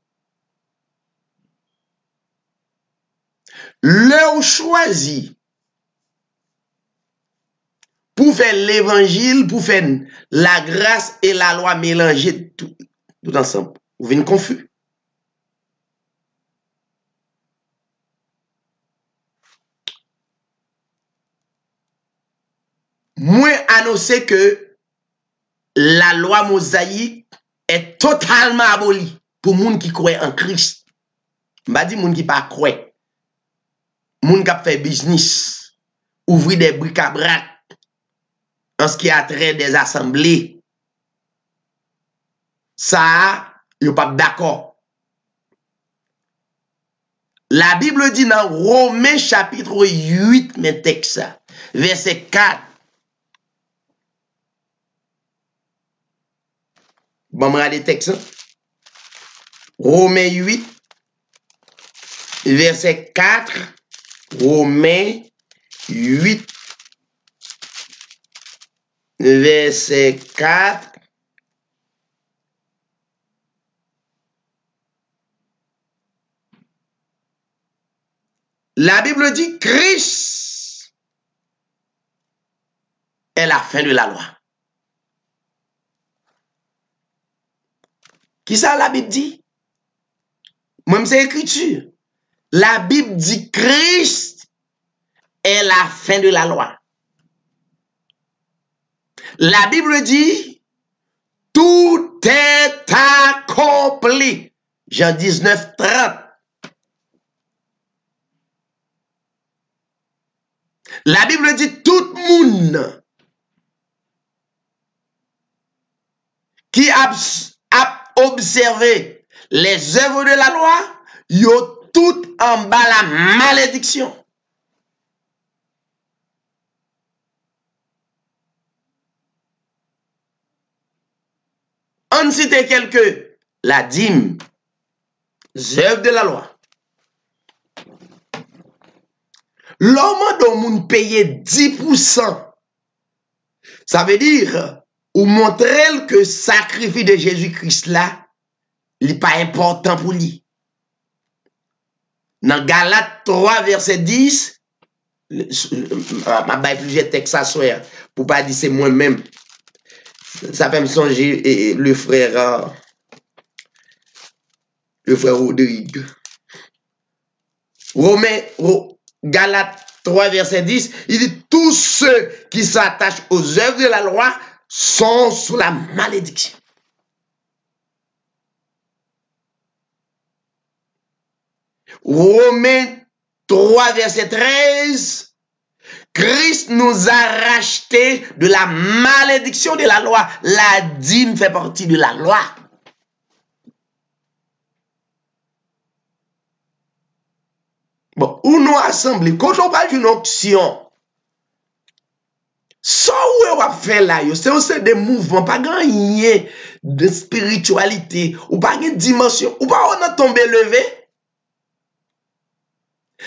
L'heure choisi pour faire l'évangile, pour faire la grâce et la loi mélangées tout ensemble. Vous venez confus. Moi, annoncer que la loi mosaïque est totalement abolie pour les gens qui croient en Christ. Je ne dis pas les gens qui ne croient pas. Les gens qui font business, ouvrir des bric-à-brac en ce qui a trait des assemblées. Ça, ils ne sont pas d'accord. La Bible dit dans Romains chapitre 8, mais texte, verset 4. Bon, regarde le texte. Romains 8, verset 4. Romains 8, verset 4. La Bible dit Christ est la fin de la loi. Qui ça la Bible dit? Même c'est écriture. La Bible dit Christ est la fin de la loi. La Bible dit tout est accompli. Jean 19, 30. La Bible dit tout le monde qui a observé les œuvres de la loi, yo tout en bas la malédiction. On cite quelques, la dîme, œuvres de la loi. L'homme dont moun paye 10%, ça veut dire, ou montrer que le sacrifice de Jésus-Christ là, il n'est pas important pour lui. Dans Galates 3, verset 10, ma baille plusieurs textes à soir, pour pas dire c'est moi-même. Ça fait me songer le frère Rodrigue. Galates 3, verset 10, il dit, tous ceux qui s'attachent aux œuvres de la loi sont sous la malédiction. Romains 3, verset 13, Christ nous a rachetés de la malédiction de la loi. La dîme fait partie de la loi. Bon, où nous assemblés, quand on parle d'une option, ça où on va faire là, c'est des mouvements, pas gagner de spiritualité, ou pas une dimension, ou pas on a tombé levé.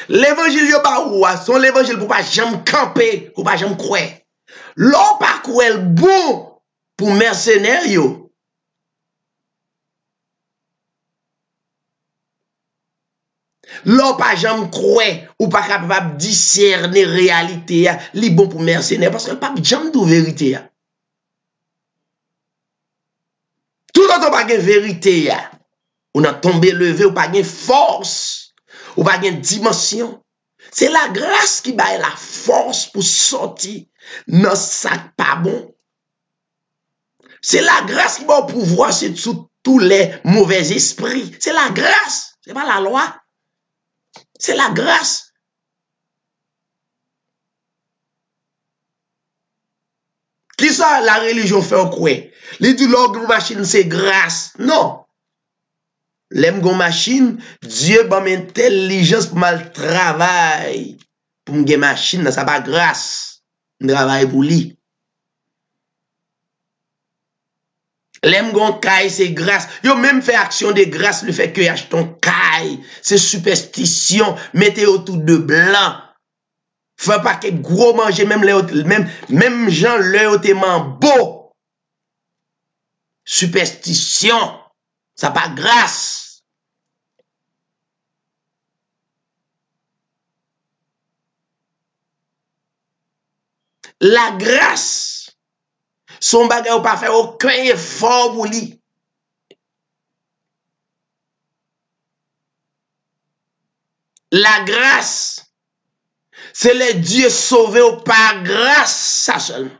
L'évangile yo ba ou son l'évangile pour pas jamais camper, pour pas jamais croire. L'on pas croire bon pour mercenaires yo. L'on pas jamais croire ou pas capable discerner réalité li bon pour mercenaires parce que pas jamais de vérité. Tout le temps pas de vérité on a tombé levé ou pas de force. Ou pas une dimension. C'est la grâce qui baille la force pour sortir dans sac pas bon. C'est la grâce qui va au pouvoir sur tous les mauvais esprits. C'est la grâce. C'est pas la loi. C'est la grâce. Qui ça la religion fait quoi? Les dit l'orgue machine c'est grâce. Non. L'aime gon machine, Dieu ban intelligence pour mal travail. Pour m'gen machine, ça pas grâce. Travail pour lui. L'aime gon caille, c'est grâce. Yo même fait action de grâce, le fait que achète ton caille. C'est superstition. Mettez autour de blanc. Fait pas que gros manger, même gens le tellement beau. Superstition. Ça pas grâce. La grâce, son bagage ou pas faire aucun effort pour lui. La grâce, c'est le Dieu sauvé par grâce, ça seulement.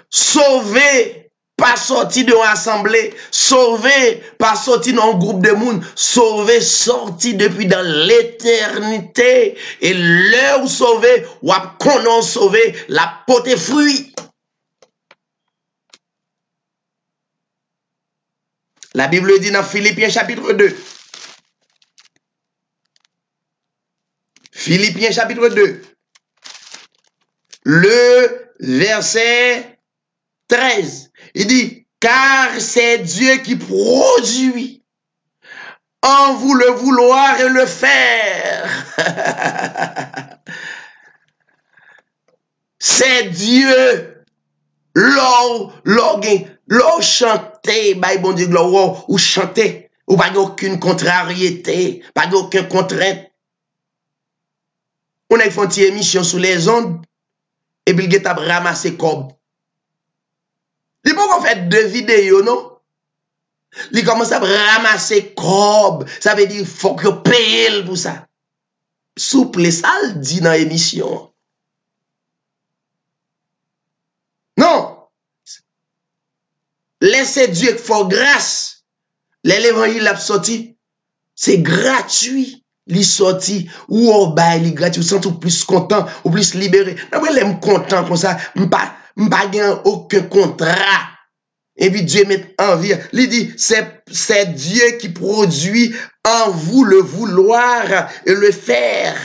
Sauvé, pas sorti de l'assemblée, sauvé, pas sorti dans un groupe de monde, sauvé, sorti depuis dans l'éternité. Et l'heure où sauvé, ou à qu'on sauvé, la pote fruit. La Bible dit dans Philippiens chapitre 2. Philippiens chapitre 2. Le verset 13. Il dit, car c'est Dieu qui produit en vous le vouloir et le faire. C'est Dieu. L'or chanter, bah bon Dieu gloire, ou chanter, ou pas aucune contrariété, pas aucun contrainte. On a fait une émission sur les ondes, et puis il a ramassé cob. Il peut qu'on fait 2 vidéos, non? Il commence à ramasser cob. Ça veut dire faut que paye pour ça. Souple, ça le dit dans l'émission. Non. Laissez Dieu faire grâce. L'évangile a sorti. C'est gratuit. Il sorti. Ou au bail, il est gratuit. Vous sentez plus content, ou plus libéré. Non, mais l'aime content comme ça. M'pas gain aucun contrat. Et puis Dieu met en vie. Il dit, c'est Dieu qui produit en vous le vouloir et le faire.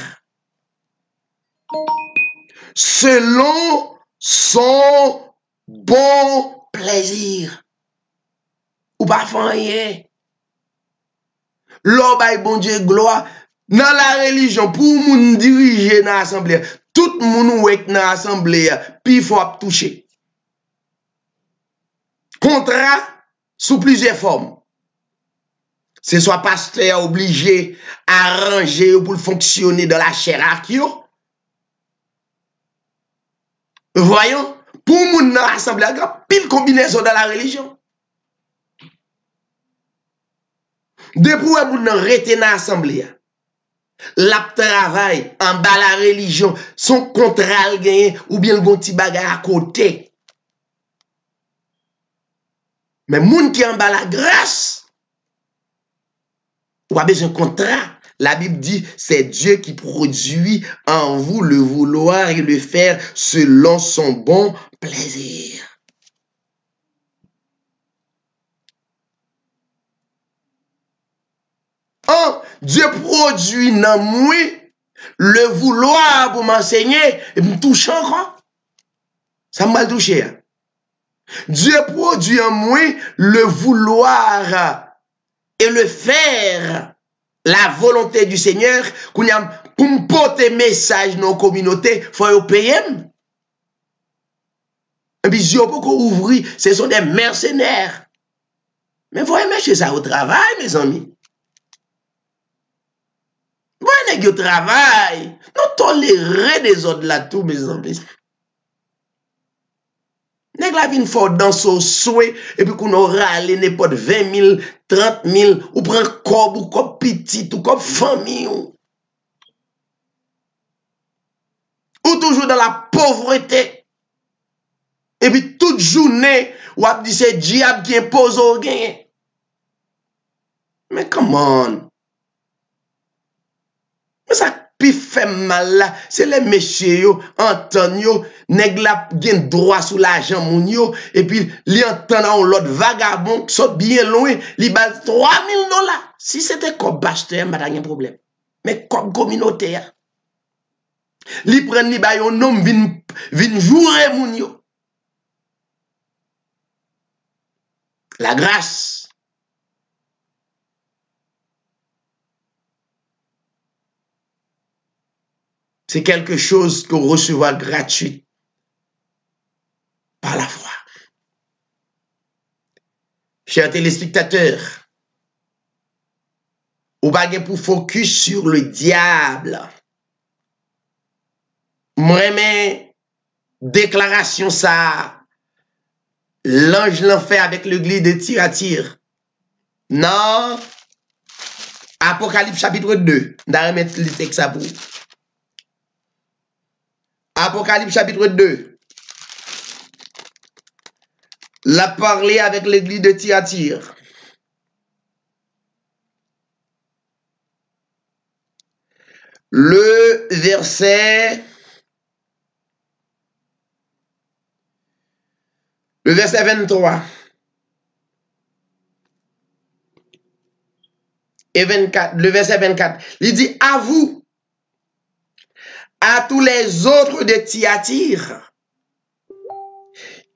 Selon son bon plaisir. Ou pas rien. L'obéi bon Dieu gloire. Dans la religion, pour moun diriger dans l'assemblée, tout moun ou est dans l'assemblée, puis il faut toucher. Contrat sous plusieurs formes. C'est soit pasteur obligé à arranger pour fonctionner dans la hiérarchie. Voyons, pour moun dans l'assemblée, il y a pile combinaison dans la religion. Depuis moun nan rete dans l'assemblée, la travail en bas la religion, son contrat le gagne ou bien le bon petit bagage à côté. Mais moun qui en bas la grâce, ou a besoin de contrat. La Bible dit, c'est Dieu qui produit en vous le vouloir et le faire selon son bon plaisir. Oh, Dieu produit dans moi le vouloir pour m'enseigner et me toucher encore. Ça m'a touché. Dieu produit en moi le vouloir et le faire. La volonté du Seigneur, pour me porter message dans la communauté, il faut payer. Et puis, si on peut ouvrir, ce sont des mercenaires. Mais il faut mettre ça au travail, mes amis. Vous voyez, au travail, nous tolérons des autres là, tout, mes amis. Nèg la vin fort dans son souhait, et puis qu'on aura les n'importe 20 000, 30 000, ou prend cob, ou comme petit, ou comme famille, ou toujours dans la pauvreté. Et puis toute journée, ou ap dit c'est diable qui impose au gain. Mais comment? Mais ça pi fait mal là, c'est les messieurs yo, entend yo, nèg la gen droit sous l'argent moun yo, et puis li entend l'autre vagabond qui sont bien loin, li bal 3000 $. Si c'était comme bâcheteur, pas de problème. Mais comme communauté, li prend li ba yon nom vin jouer moun yo. La grâce. C'est quelque chose qu'on recevra gratuit par la foi. Chers téléspectateurs, ou pas pour focus sur le diable. Moi, déclaration ça, l'ange l'a fait avec l'église de Thyatire. Non, Apocalypse chapitre 2. D'ailleurs, mettre le texte à vous. Apocalypse chapitre 2. L'a parlé avec l'église de Thyatire. Le verset 23 et 24, le verset 24, il dit à vous, à tous les autres de Thyatire,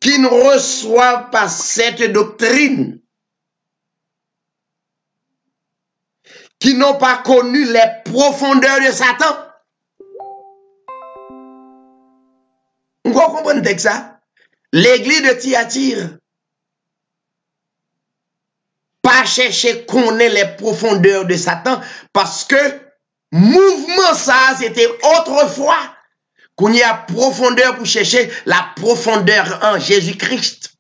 qui ne reçoivent pas cette doctrine, qui n'ont pas connu les profondeurs de Satan. Vous comprenez ça? L'église de Thyatire, pas chercher connaître les profondeurs de Satan, parce que mouvement ça, c'était autrefois qu'on y a profondeur pour chercher la profondeur en Jésus-Christ.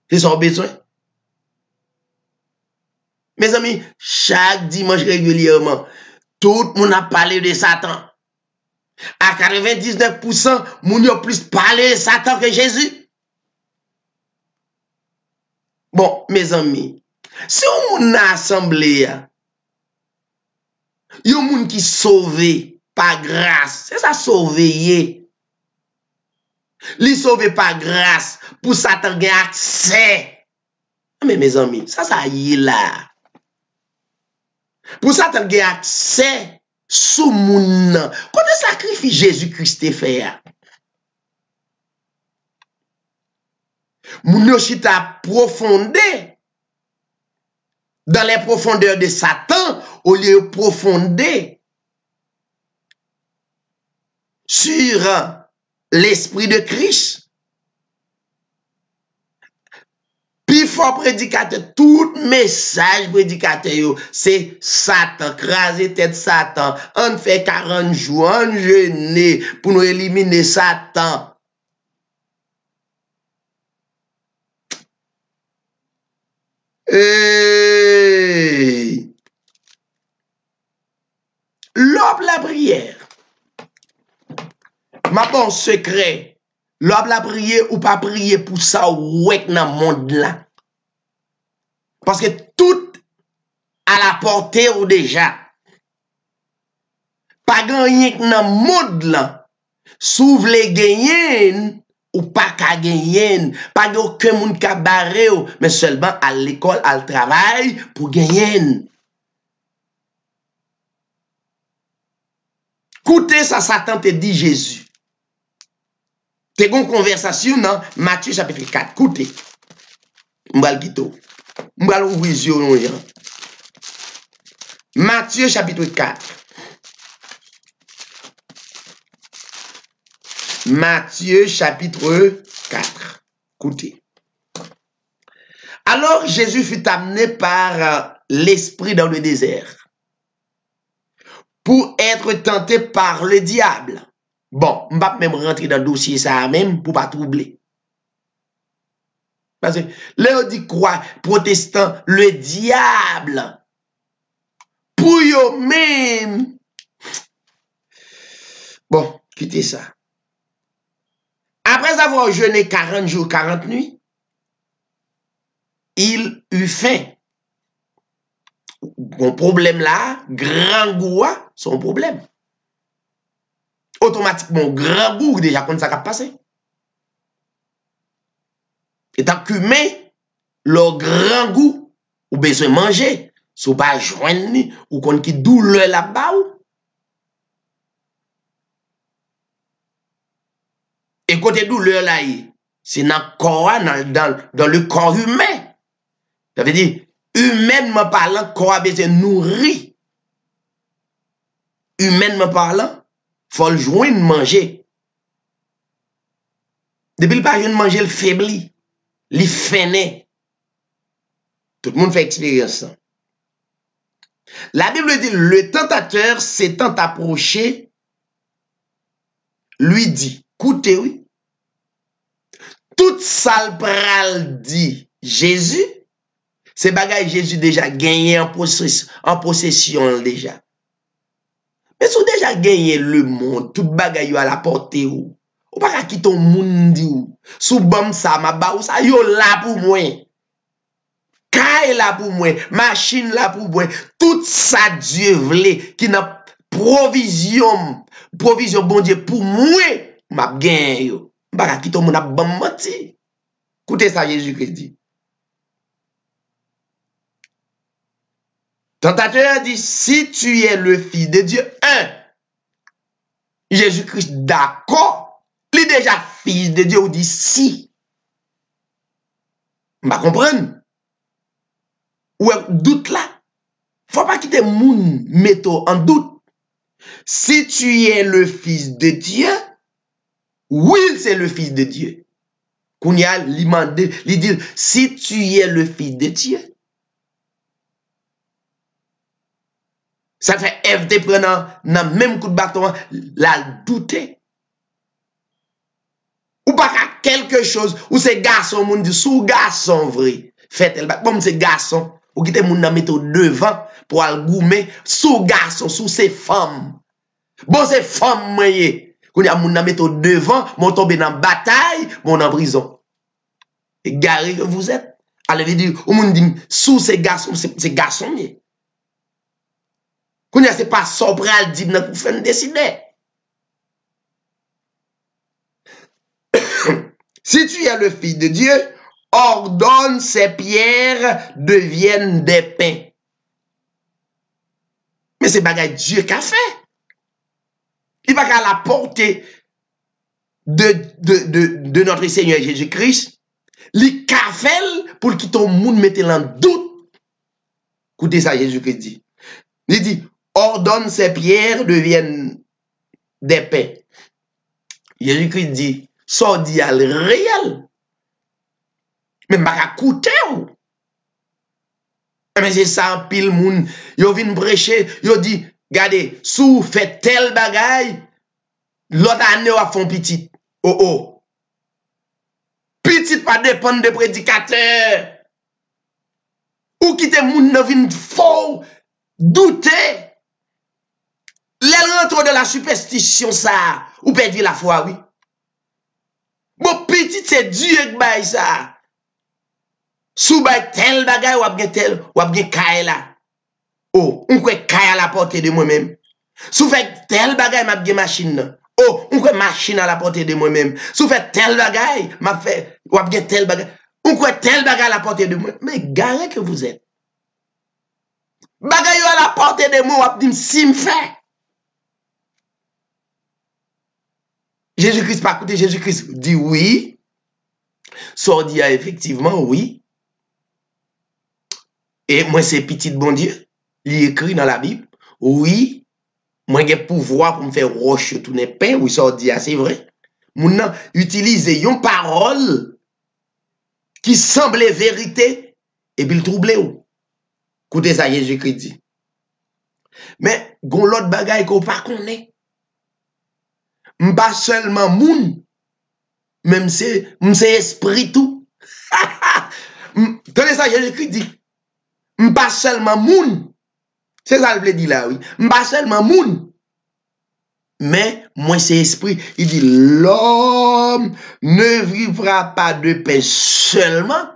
C'est son besoin. Mes amis, chaque dimanche régulièrement, tout le monde a parlé de Satan. À 99%, moun yo plus parlé de Satan que Jésus. Bon, mes amis, si on a assemblé, yon moun qui sauvé par grâce, c'est ça sauvé. Li sauvé par grâce pour Satan gen accès. Mais mes amis, ça y est là. Pour Satan gen accès sous moun nan. Quand le sacrifice Jésus-Christ fait, moun yo chita profondé dans les profondeurs de Satan au lieu de profonder sur l'esprit de Christ. Puis fort prédicateur, tout message prédicateur, c'est Satan, craser tête Satan. On fait 40 jours, on jeûne pour nous éliminer Satan. l'op la prière. Ma bon secret, l'op la prière ou pas prier pour ça ou dans le monde là. Parce que tout à la portée ou déjà. Pas gagner dans le monde là. S'ouvre les gagner ou pas qu'à gagner. Pas aucun monde qui a barré, mais seulement à l'école, à le travail pour gagner. Écoutez ça, Satan te dit Jésus. T'es une conversation dans Matthieu chapitre 4. Écoutez. M'bal kito. M'bal ouvrir les yeux. Matthieu chapitre 4. Matthieu chapitre 4. Écoutez. Alors Jésus fut amené par l'Esprit dans le désert pour être tenté par le diable. Bon, je ne vais pas même rentrer dans le dossier ça même pour ne pas troubler. Parce que là on dit quoi? Protestant, le diable. Pour eux même. Bon, quittez ça. Après avoir jeûné 40 jours, 40 nuits, il eut faim. Bon problème là, grand goût, son problème. Automatiquement, grand goût, déjà, quand ça va passer. Étant qu'humain, le grand goût, ou besoin de manger, si pas joindre, ou qu'on qui douleur là-bas. Et côté douleur là, c'est dans le corps, dans le corps humain. Ça veut dire, humainement parlant, le corps a besoin de nourrir. Humainement parlant, il faut le joindre manger. Depuis le pas de manger, le faiblit, le fainé. Tout le monde fait expérience. La Bible dit, le tentateur s'étant approché, lui dit, écoutez, oui, tout ça le pral dit Jésus, c'est bagay Jésus déjà gagné en possession déjà. Mais si vous déjà gagné le monde, tout bagay à la portée ou pas quitter ton monde ou sous bam ça ma ba ou ça yo là pour moi. Kay là pour moi, machine là pour moi, tout ça Dieu vle qui n'a provision bon Dieu pour moi, m'a gagné yo. Pas quitter ton monde a bon menti. Écoutez ça Jésus-Christ dit. Tentateur dit, si tu es le fils de Dieu, Jésus-Christ d'accord, il est déjà fils de Dieu, ou dit si. On va comprendre. Ou doute là. Faut pas quitter moun metto en doute. Si tu es le fils de Dieu, oui, c'est le fils de Dieu. Kounya li mande, li dit, si tu es le fils de Dieu, ça fait FD prenant dans même coup de bâton, la douter. Ou pas quelque chose, ou c'est garçon, moun dit, sous garçon vrai, fait-elle, comme c'est garçon, ou qui te moun nan mette devant, pour al goumer, sous garçon, sous ces femmes. Bon, c'est femme moyen. Quand y a moun nan mette devant, mon tombe dans bataille, mon en prison. Et garé que vous êtes. Allez dire, ou moun dit, sous ces garçons, c'est garçon mieux. Quand y a c'est pas sobral dit pour faire décider. Si tu es le fils de Dieu, ordonne ces pierres deviennent des pains. Mais c'est bagay Dieu qui a fait. Il va qu'à la portée de notre Seigneur Jésus-Christ, li kafel pour qu'il ton monde mette en doute. Écoutez ça, Jésus-Christ dit. Il dit, ordonne ces pierres deviennent des pains. Jésus-Christ dit, ça dit à réel. Mais m'a coûté ou. Mais c'est ça en pile moun, yo vinn prêcher, yo dit, regardez, sous fait tel bagay, l'autre année a font petit. Oh oh. Petit pas dépendre de prédicateur. Ou quitte moun nan vinn faux, douter. Les rentrent de la superstition, ça, ou perdre la foi, oui. Bon, petit, c'est Dieu qui baille ça. Sous baille tel bagay, ou bien kaya là. Oh, on kwe kaya à la portée de moi-même. Sous fait tel bagay, m'a bien machine. Oh, on kwe machine à la portée de moi-même. Sous fait tel bagay, m'a fait, ou bien tel bagay. On kwe tel bagay à la portée de moi. Mais garé que vous êtes. Bagay yo à la portée de moi, ou bien si m'fait. Jésus-Christ, pas écouter, Jésus-Christ dit oui. So dit effectivement oui. Et moi, c'est petit bon Dieu. Il écrit dans la Bible. Oui, moi, j'ai pouvoir pour me faire roche tout n'est pain. Oui, ça dit, c'est vrai. Maintenant, utiliser une parole qui semblait vérité et puis le troubler. Écoutez ça, Jésus-Christ dit. Mais, gon l'autre bagaille qu'on pas connaît. M'pas seulement moun, même c'est esprit tout. Tenez ça, Jésus-Christ dit. M'pas seulement moun. C'est ça le dit là, oui. M'pas seulement moun. Mais moi c'est esprit. Il dit l'homme ne vivra pas de pain seulement.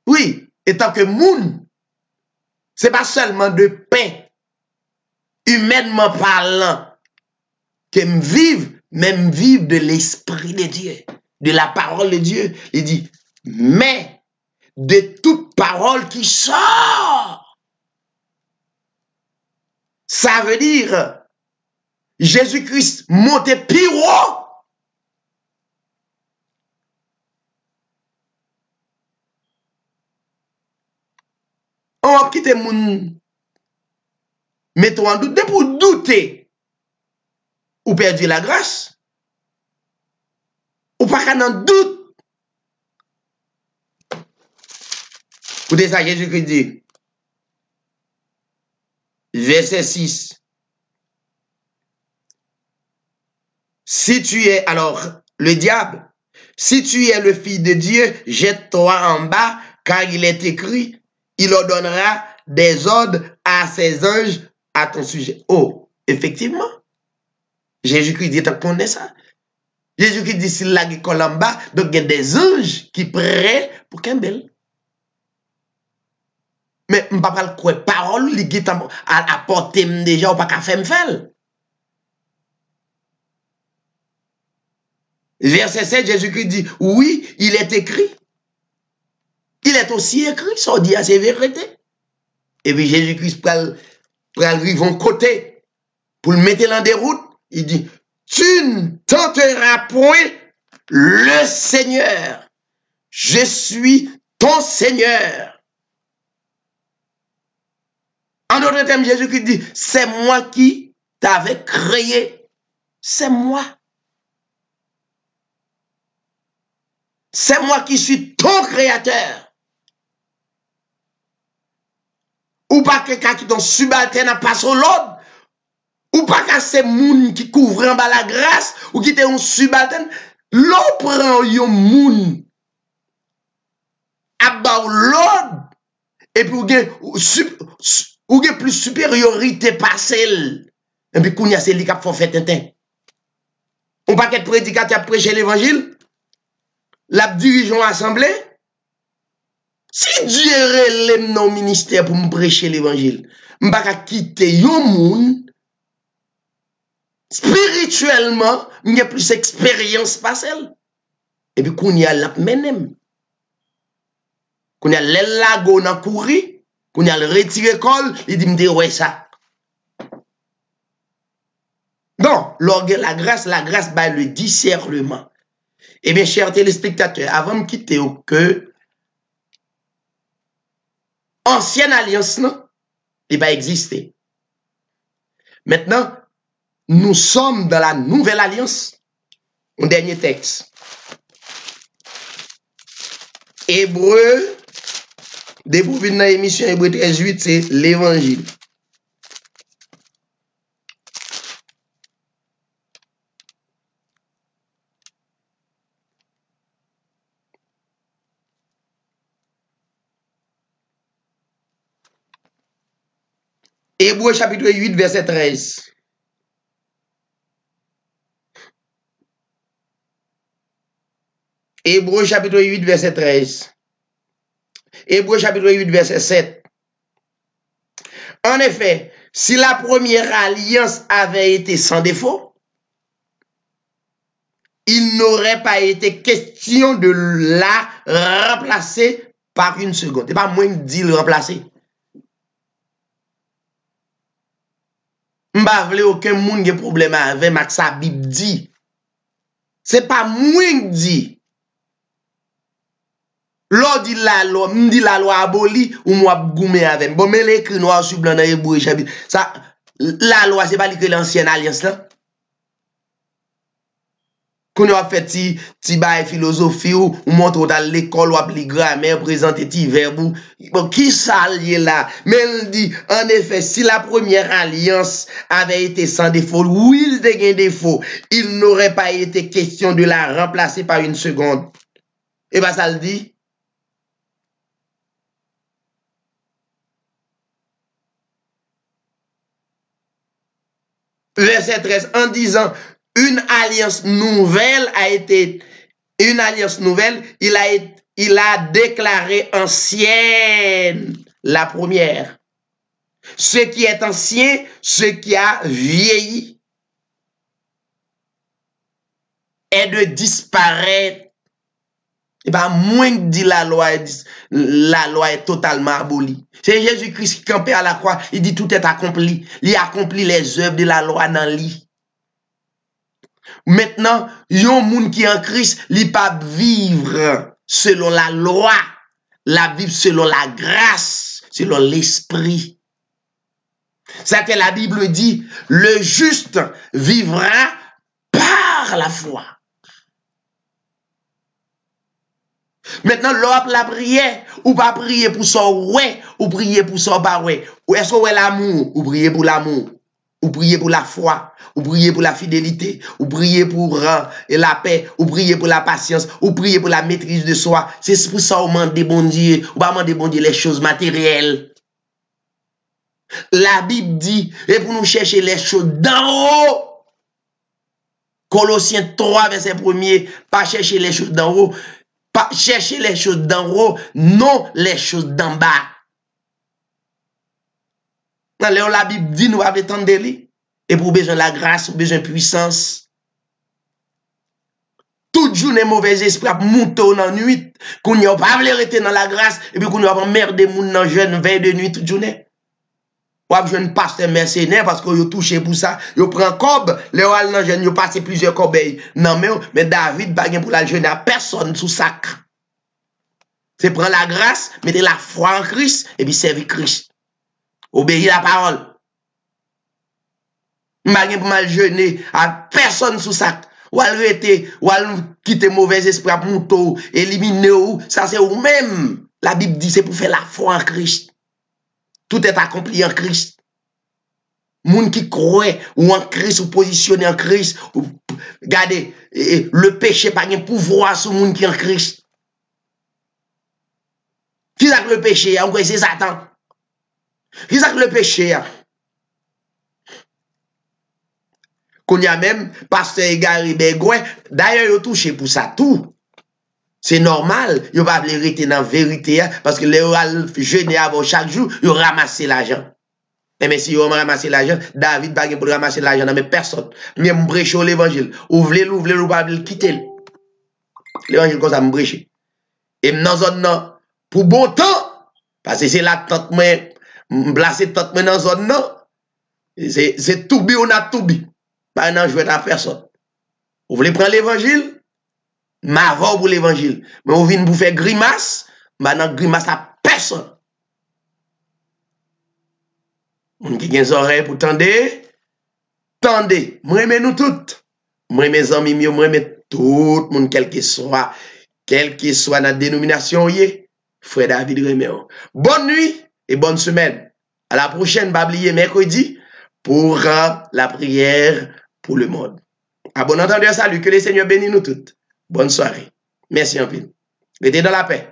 Oui, et tant que moun, c'est pas seulement de pain, humainement parlant, que me vive, même vive de l'esprit de Dieu, de la parole de Dieu. Il dit, mais de toute parole qui sort. Ça veut dire, Jésus-Christ monté plus haut. On va quitter moun. Mettons en doute. Pour douter, ou perdre la grâce, ou pas qu'en doute. Écoutez ça, Jésus-Christ dit, verset 6. Si tu es, alors, le diable, si tu es le fils de Dieu, jette-toi en bas, car il est écrit, il ordonnera des ordres à ses anges à ton sujet. Oh, effectivement. Jésus-Christ dit, tu connais ça? Jésus-Christ dit, s'il l'a dit en bas, donc il y a des anges qui prêtent pour qu'un bel. Mais je ne parle pas de parole, il dit à porter déjà, ou pas qu'à faire me faire. Verset 7, Jésus-Christ dit, oui, il est écrit. Il est aussi écrit, ça dit à ses vérités. Et puis Jésus-Christ pral vivre en côté pour le mettre dans des routes. Il dit, tu ne tenteras point le Seigneur. Je suis ton Seigneur. En d'autres termes, Jésus-Christ dit, c'est moi qui t'avais créé. C'est moi. C'est moi qui suis ton créateur. Ou pas quelqu'un qui est subalterne à passer l'autre. Ou pas qu'à ces moun qui couvrent en bas la grâce. Ou qui est un subalterne. L'on prend yon moun. À bas l'autre. Et puis ou gen plus supériorité passée. Et puis kounya c'est li k'ap fò fait tintin. Ou pas qu'être prédicateur prêcher l'évangile. La dirigeant assemblée. Si Dieu relève non ministère pour me prêcher l'évangile, je ne vais pas quitter yon moun. Spirituellement, il y a plus d'expérience pas celle. Et puis, qu'on y a la menem. Qu'on y a l'elago nan kouri, qu'on y a le retiré col, il dit me ouais ça. Donc, la grâce by le discernement. Eh bien, chers téléspectateurs, avant de quitter au que ancienne alliance, non, il va exister. Maintenant, nous sommes dans la nouvelle alliance. Un dernier texte. Hébreu, depuis dans l'émission Hébreu 13:8, c'est l'évangile. Hébreux chapitre 8, verset 13. Hébreux chapitre 8, verset 13. Hébreux chapitre 8, verset 7. En effet, si la première alliance avait été sans défaut, il n'aurait pas été question de la remplacer par une seconde. C'est pas moi qui dis le remplacer. M'pa vle aucun monde qui a problème avec sa Bible dit. C'est pas moi qui dis. L'on dit la loi, m'di la loi aboli ou moi goumé avec. Bon, mais l'écrit noir sur blanc dans Hébreux chapitre. Ça, la loi, c'est pas que l'ancienne alliance là. Qu'on a fait ti bail philosophie ou montre dans l'école ou appli grammaire présenter ti verbe bon qui ça lié là mais elle dit en effet si la première alliance avait été sans défaut oui il a un défaut il n'aurait pas été question de la remplacer par une seconde et ben ça le dit verset 13 en disant une alliance nouvelle, il a déclaré ancienne la première. Ce qui est ancien, ce qui a vieilli, est de disparaître. Et bien, moins dit la loi est totalement abolie. C'est Jésus-Christ qui campait à la croix, il dit tout est accompli. Il accomplit les œuvres de la loi dans lui. Maintenant, yon moun qui en Christ, li pas vivre selon la loi, la vivre selon la grâce, selon l'esprit. C'est que la Bible dit, le juste vivra par la foi. Maintenant, l'homme la prière, ou pas prier pour son ouais, ou prier pour son pas ouais. Ou est-ce que l'amour, ou prier pour l'amour, ou prier pour la foi. Ou prier pour la fidélité, ou prier pour la paix, ou prier pour la patience, ou prier pour la maîtrise de soi. C'est pour ça qu'on demande bon Dieu, ou pas demander bon Dieu les choses matérielles. La Bible dit, et pour nous chercher les choses d'en haut. Colossiens 3, verset 1er, pas chercher les choses d'en haut, pas chercher les choses d'en haut, non les choses d'en bas. Alors la Bible dit, nous avons attendre lui. Et pour besoin de la grâce, pour besoin de puissance. Toute journée mauvais esprit a monté dans la nuit, qu'on n'y a pas rester dans la grâce, et puis qu'on n'y a pas merdé moun dans jeune veille de nuit toute journée. Ou a jeune pasteur mercenaire parce que yo touché pour ça, yo prend cob, les wal dans jeune yo passé plusieurs corbeilles. Non mais David baguen pour la jeune à personne sous sac. C'est prendre la grâce, mettez la foi en Christ et puis servir Christ. Obéir la parole. M'baguen pour mal jeûner à personne sous sac. Ou arrêter, ou quitter mauvais esprit à monter, éliminer ou, ça c'est ou même. La Bible dit c'est pour faire la foi en Christ. Tout est accompli en Christ. Moun qui croit ou en Christ ou positionné en Christ, ou, regardez, le péché pas un pouvoir sur moun qui en Christ. Qui est le péché? On c'est Satan. Qui est le péché? Qu'on y a même pasteur Gary Begouin, d'ailleurs il a touché pour ça tout. C'est normal, il va pas rester dans la vérité parce que les jeûner avant chaque jour, il ramasse l'argent. Et mais si il ramasse l'argent, David pas pour ramasser l'argent mais personne. Même brèche l'évangile, ouvrez ou pas quitter. L'évangile comme ça me brèche. Et dans zone non pour bon temps parce que c'est la tante moi placer tante moi dans zone non. C'est tout bi on a tout bi. Pas non jouer à personne. Vous voulez prendre l'évangile? M'avant pour l'évangile. Mais vous venez vous faire grimace, maintenant grimace à personne. On qui a des oreilles pour tendre, tendez. Moi nous toutes. Moi mes amis, moi tout le monde quel que soit la dénomination frère David Reméon. Bonne nuit et bonne semaine. À la prochaine, pas oublier mercredi pour la prière pour le monde. À bon entendeur, salut, que le Seigneur bénisse nous toutes. Bonne soirée. Merci en pile. Restez dans la paix.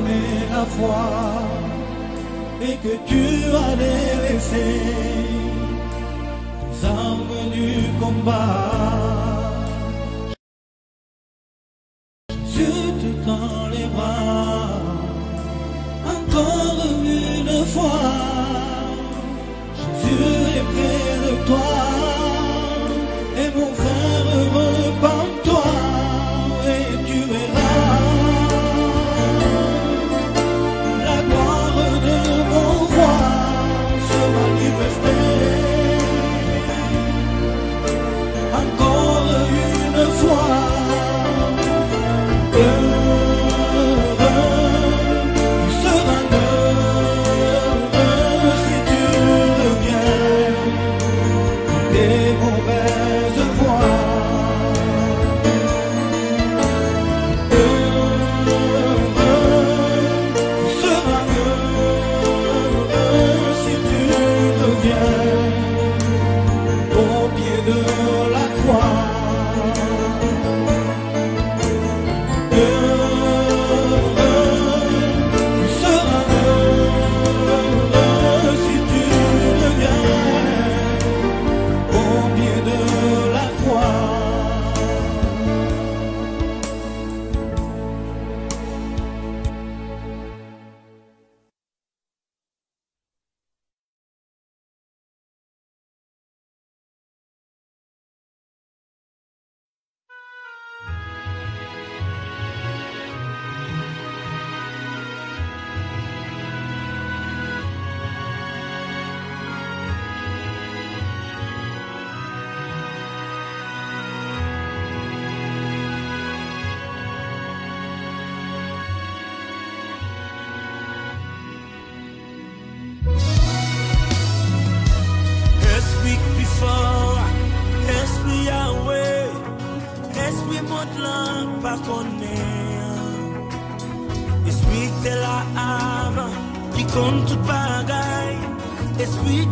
donné la foi et que tu as délaissé les armes du combat. Je te tends les bras encore une fois. Jésus est près de toi et mon frère repens-toi et tu verras la gloire de mon roi se manifester. Encore une fois, tu seras heureux si tu reviens des mauvaises voies. Tu seras heureux si tu reviens au pied de la croix. Tu seras heureux si tu reviens au pied de la croix. Esprit plus fort, esprit Yahweh, esprit modelant pas connaît. Esprit de la ave qui compte toute bagaille, esprit